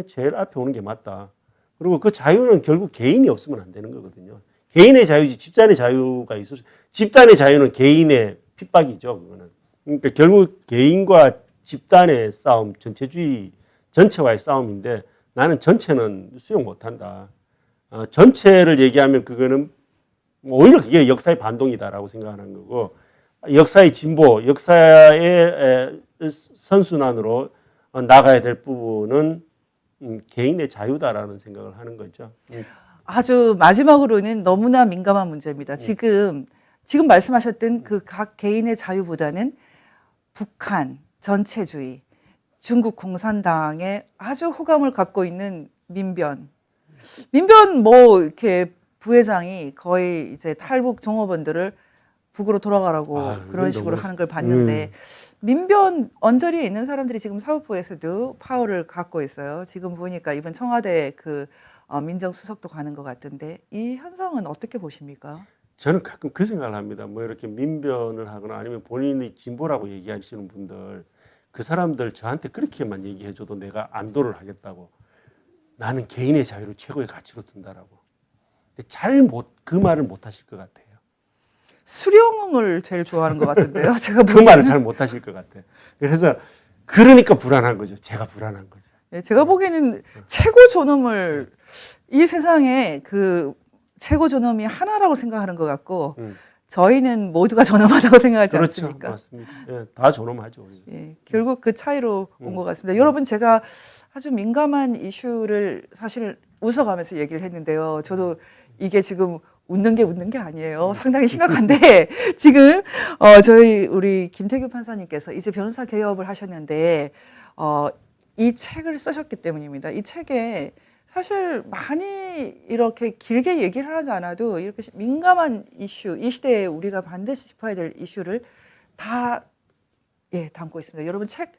제일 앞에 오는 게 맞다. 그리고 그 자유는 결국 개인이 없으면 안 되는 거거든요. 개인의 자유지 집단의 자유가 있을 수, 집단의 자유는 개인의 핍박이죠. 그거는. 그러니까 결국 개인과 집단의 싸움, 전체주의, 전체와의 싸움인데 나는 전체는 수용 못한다. 전체를 얘기하면 그거는 오히려 그게 역사의 반동이다라고 생각하는 거고 역사의 진보, 역사의 선순환으로 나가야 될 부분은 개인의 자유다라는 생각을 하는 거죠. 아주 마지막으로는 너무나 민감한 문제입니다. 지금 말씀하셨던 그 각 개인의 자유보다는 북한 전체주의, 중국 공산당에 아주 호감을 갖고 있는 민변 뭐 이렇게 부회장이 거의 이제 탈북 종업원들을 북으로 돌아가라고 그런 식으로 하는 걸 봤는데 민변 언저리에 있는 사람들이 지금 사법부에서도 파워를 갖고 있어요. 지금 보니까 이번 청와대 그 민정수석도 가는 것 같은데 이 현상은 어떻게 보십니까? 저는 가끔 그 생각을 합니다. 뭐 이렇게 민변을 하거나 아니면 본인이 진보라고 얘기하시는 분들 그 사람들 저한테 그렇게만 얘기해줘도 내가 안도를 하겠다고. 나는 개인의 자유를 최고의 가치로 둔다라고. 근데 그 말을 못 하실 것 같아요. 수령을 제일 좋아하는 것 같은데요. 제가 그 말을 잘 못 하실 것 같아요. 그래서 그러니까 불안한 거죠. 제가 불안한 거죠. 네, 제가 보기에는 최고 존엄을 이 세상에 그 최고 존엄이 하나라고 생각하는 것 같고 저희는 모두가 존엄하다고 생각하지 그렇죠. 않습니까? 맞습니다. 예, 다 존엄하죠. 예, 결국 그 차이로 온 것 같습니다. 여러분 제가 아주 민감한 이슈를 사실 웃어가면서 얘기를 했는데요. 저도 이게 지금 웃는 게 아니에요. 상당히 심각한데 지금 저희 우리 김태규 판사님께서 이제 변호사 개업을 하셨는데 이 책을 쓰셨기 때문입니다. 이 책에 사실 많이 이렇게 길게 얘기를 하지 않아도 이렇게 민감한 이슈, 이 시대에 우리가 반드시 짚어야 될 이슈를 다 담고 있습니다. 여러분 책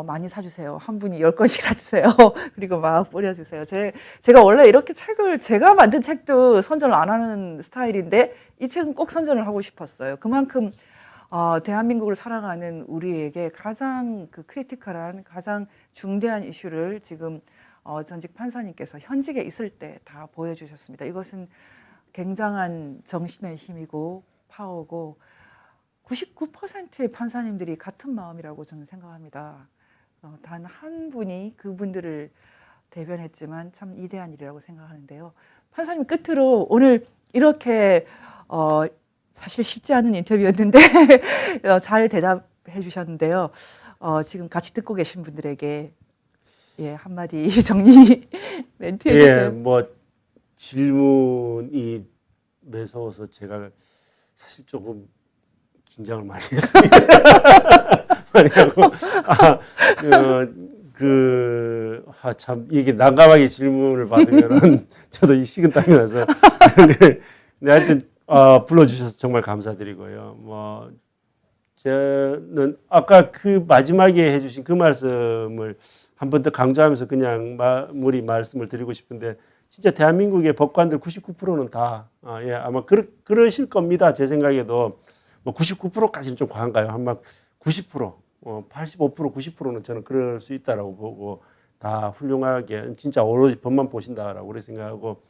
많이 사주세요. 한 분이 10권씩 사주세요. 그리고 막 뿌려주세요. 제가 원래 이렇게 제가 만든 책도 선전을 안 하는 스타일인데 이 책은 꼭 선전을 하고 싶었어요. 그만큼 대한민국을 살아가는 우리에게 가장 그 크리티컬한 가장 중대한 이슈를 지금 전직 판사님께서 현직에 있을 때 다 보여주셨습니다. 이것은 굉장한 정신의 힘이고 파워고 99%의 판사님들이 같은 마음이라고 저는 생각합니다. 단 한 분이 그분들을 대변했지만 참 이대한 일이라고 생각하는데요. 판사님 끝으로 오늘 이렇게 사실 쉽지 않은 인터뷰였는데 잘 대답해 주셨는데요. 지금 같이 듣고 계신 분들에게 한마디 정리 멘트 해주세요. 뭐 질문이 매서워서 제가 사실 조금 긴장을 많이 했습니다. 많이 하고 참 이게 난감하게 질문을 받으면은 저도 이 식은땀이 나서 근데 하여튼 불러주셔서 정말 감사드리고요. 뭐 저는 아까 그 마지막에 해주신 그 말씀을 한 번 더 강조하면서 그냥 마무리 말씀을 드리고 싶은데 진짜 대한민국의 법관들 99%는 다 아마 그러실 겁니다. 제 생각에도 뭐 99%까지는 좀 과한가요? 한 막 90%, 85%, 90%는 저는 그럴 수 있다라고 보고 다 훌륭하게 진짜 오로지 법만 보신다라고 그렇게 생각하고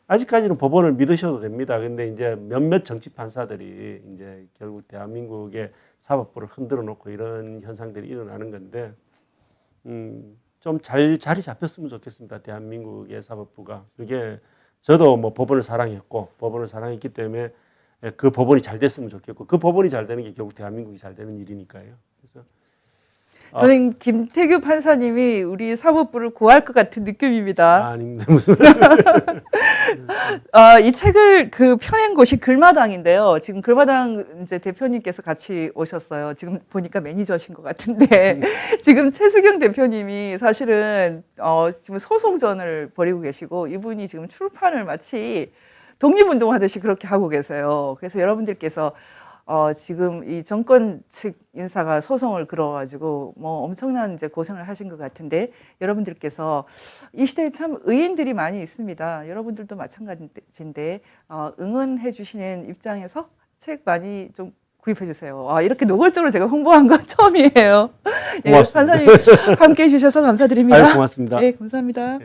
아직까지는 법원을 믿으셔도 됩니다. 근데 이제 몇몇 정치 판사들이 이제 결국 대한민국의 사법부를 흔들어 놓고 이런 현상들이 일어나는 건데 좀 잘 자리 잡혔으면 좋겠습니다. 대한민국의 사법부가. 그게 저도 뭐 법원을 사랑했고 법원을 사랑했기 때문에 그 법원이 잘 됐으면 좋겠고 그 법원이 잘 되는 게 결국 대한민국이 잘 되는 일이니까요. 그래서 저는 김태규 판사님이 우리 사법부를 고할 것 같은 느낌입니다. 아닙니다. 무슨 말씀이세요? 이 책을 펴낸 곳이 글마당인데요. 지금 글마당 이제 대표님께서 같이 오셨어요. 지금 보니까 매니저신 것 같은데 지금 최수경 대표님이 사실은 지금 소송전을 벌이고 계시고 이분이 지금 출판을 마치 독립운동하듯이 그렇게 하고 계세요. 그래서 여러분들께서 지금 이 정권 측 인사가 소송을 걸어가지고 뭐 엄청난 이제 고생을 하신 것 같은데 여러분들께서 이 시대에 참 의인들이 많이 있습니다. 여러분들도 마찬가지인데 응원해 주시는 입장에서 책 많이 좀 구입해 주세요. 이렇게 노골적으로 제가 홍보한 건 처음이에요. 예, 고맙습니다. 판사님 함께해 주셔서 감사드립니다. 고맙습니다. 네, 감사합니다.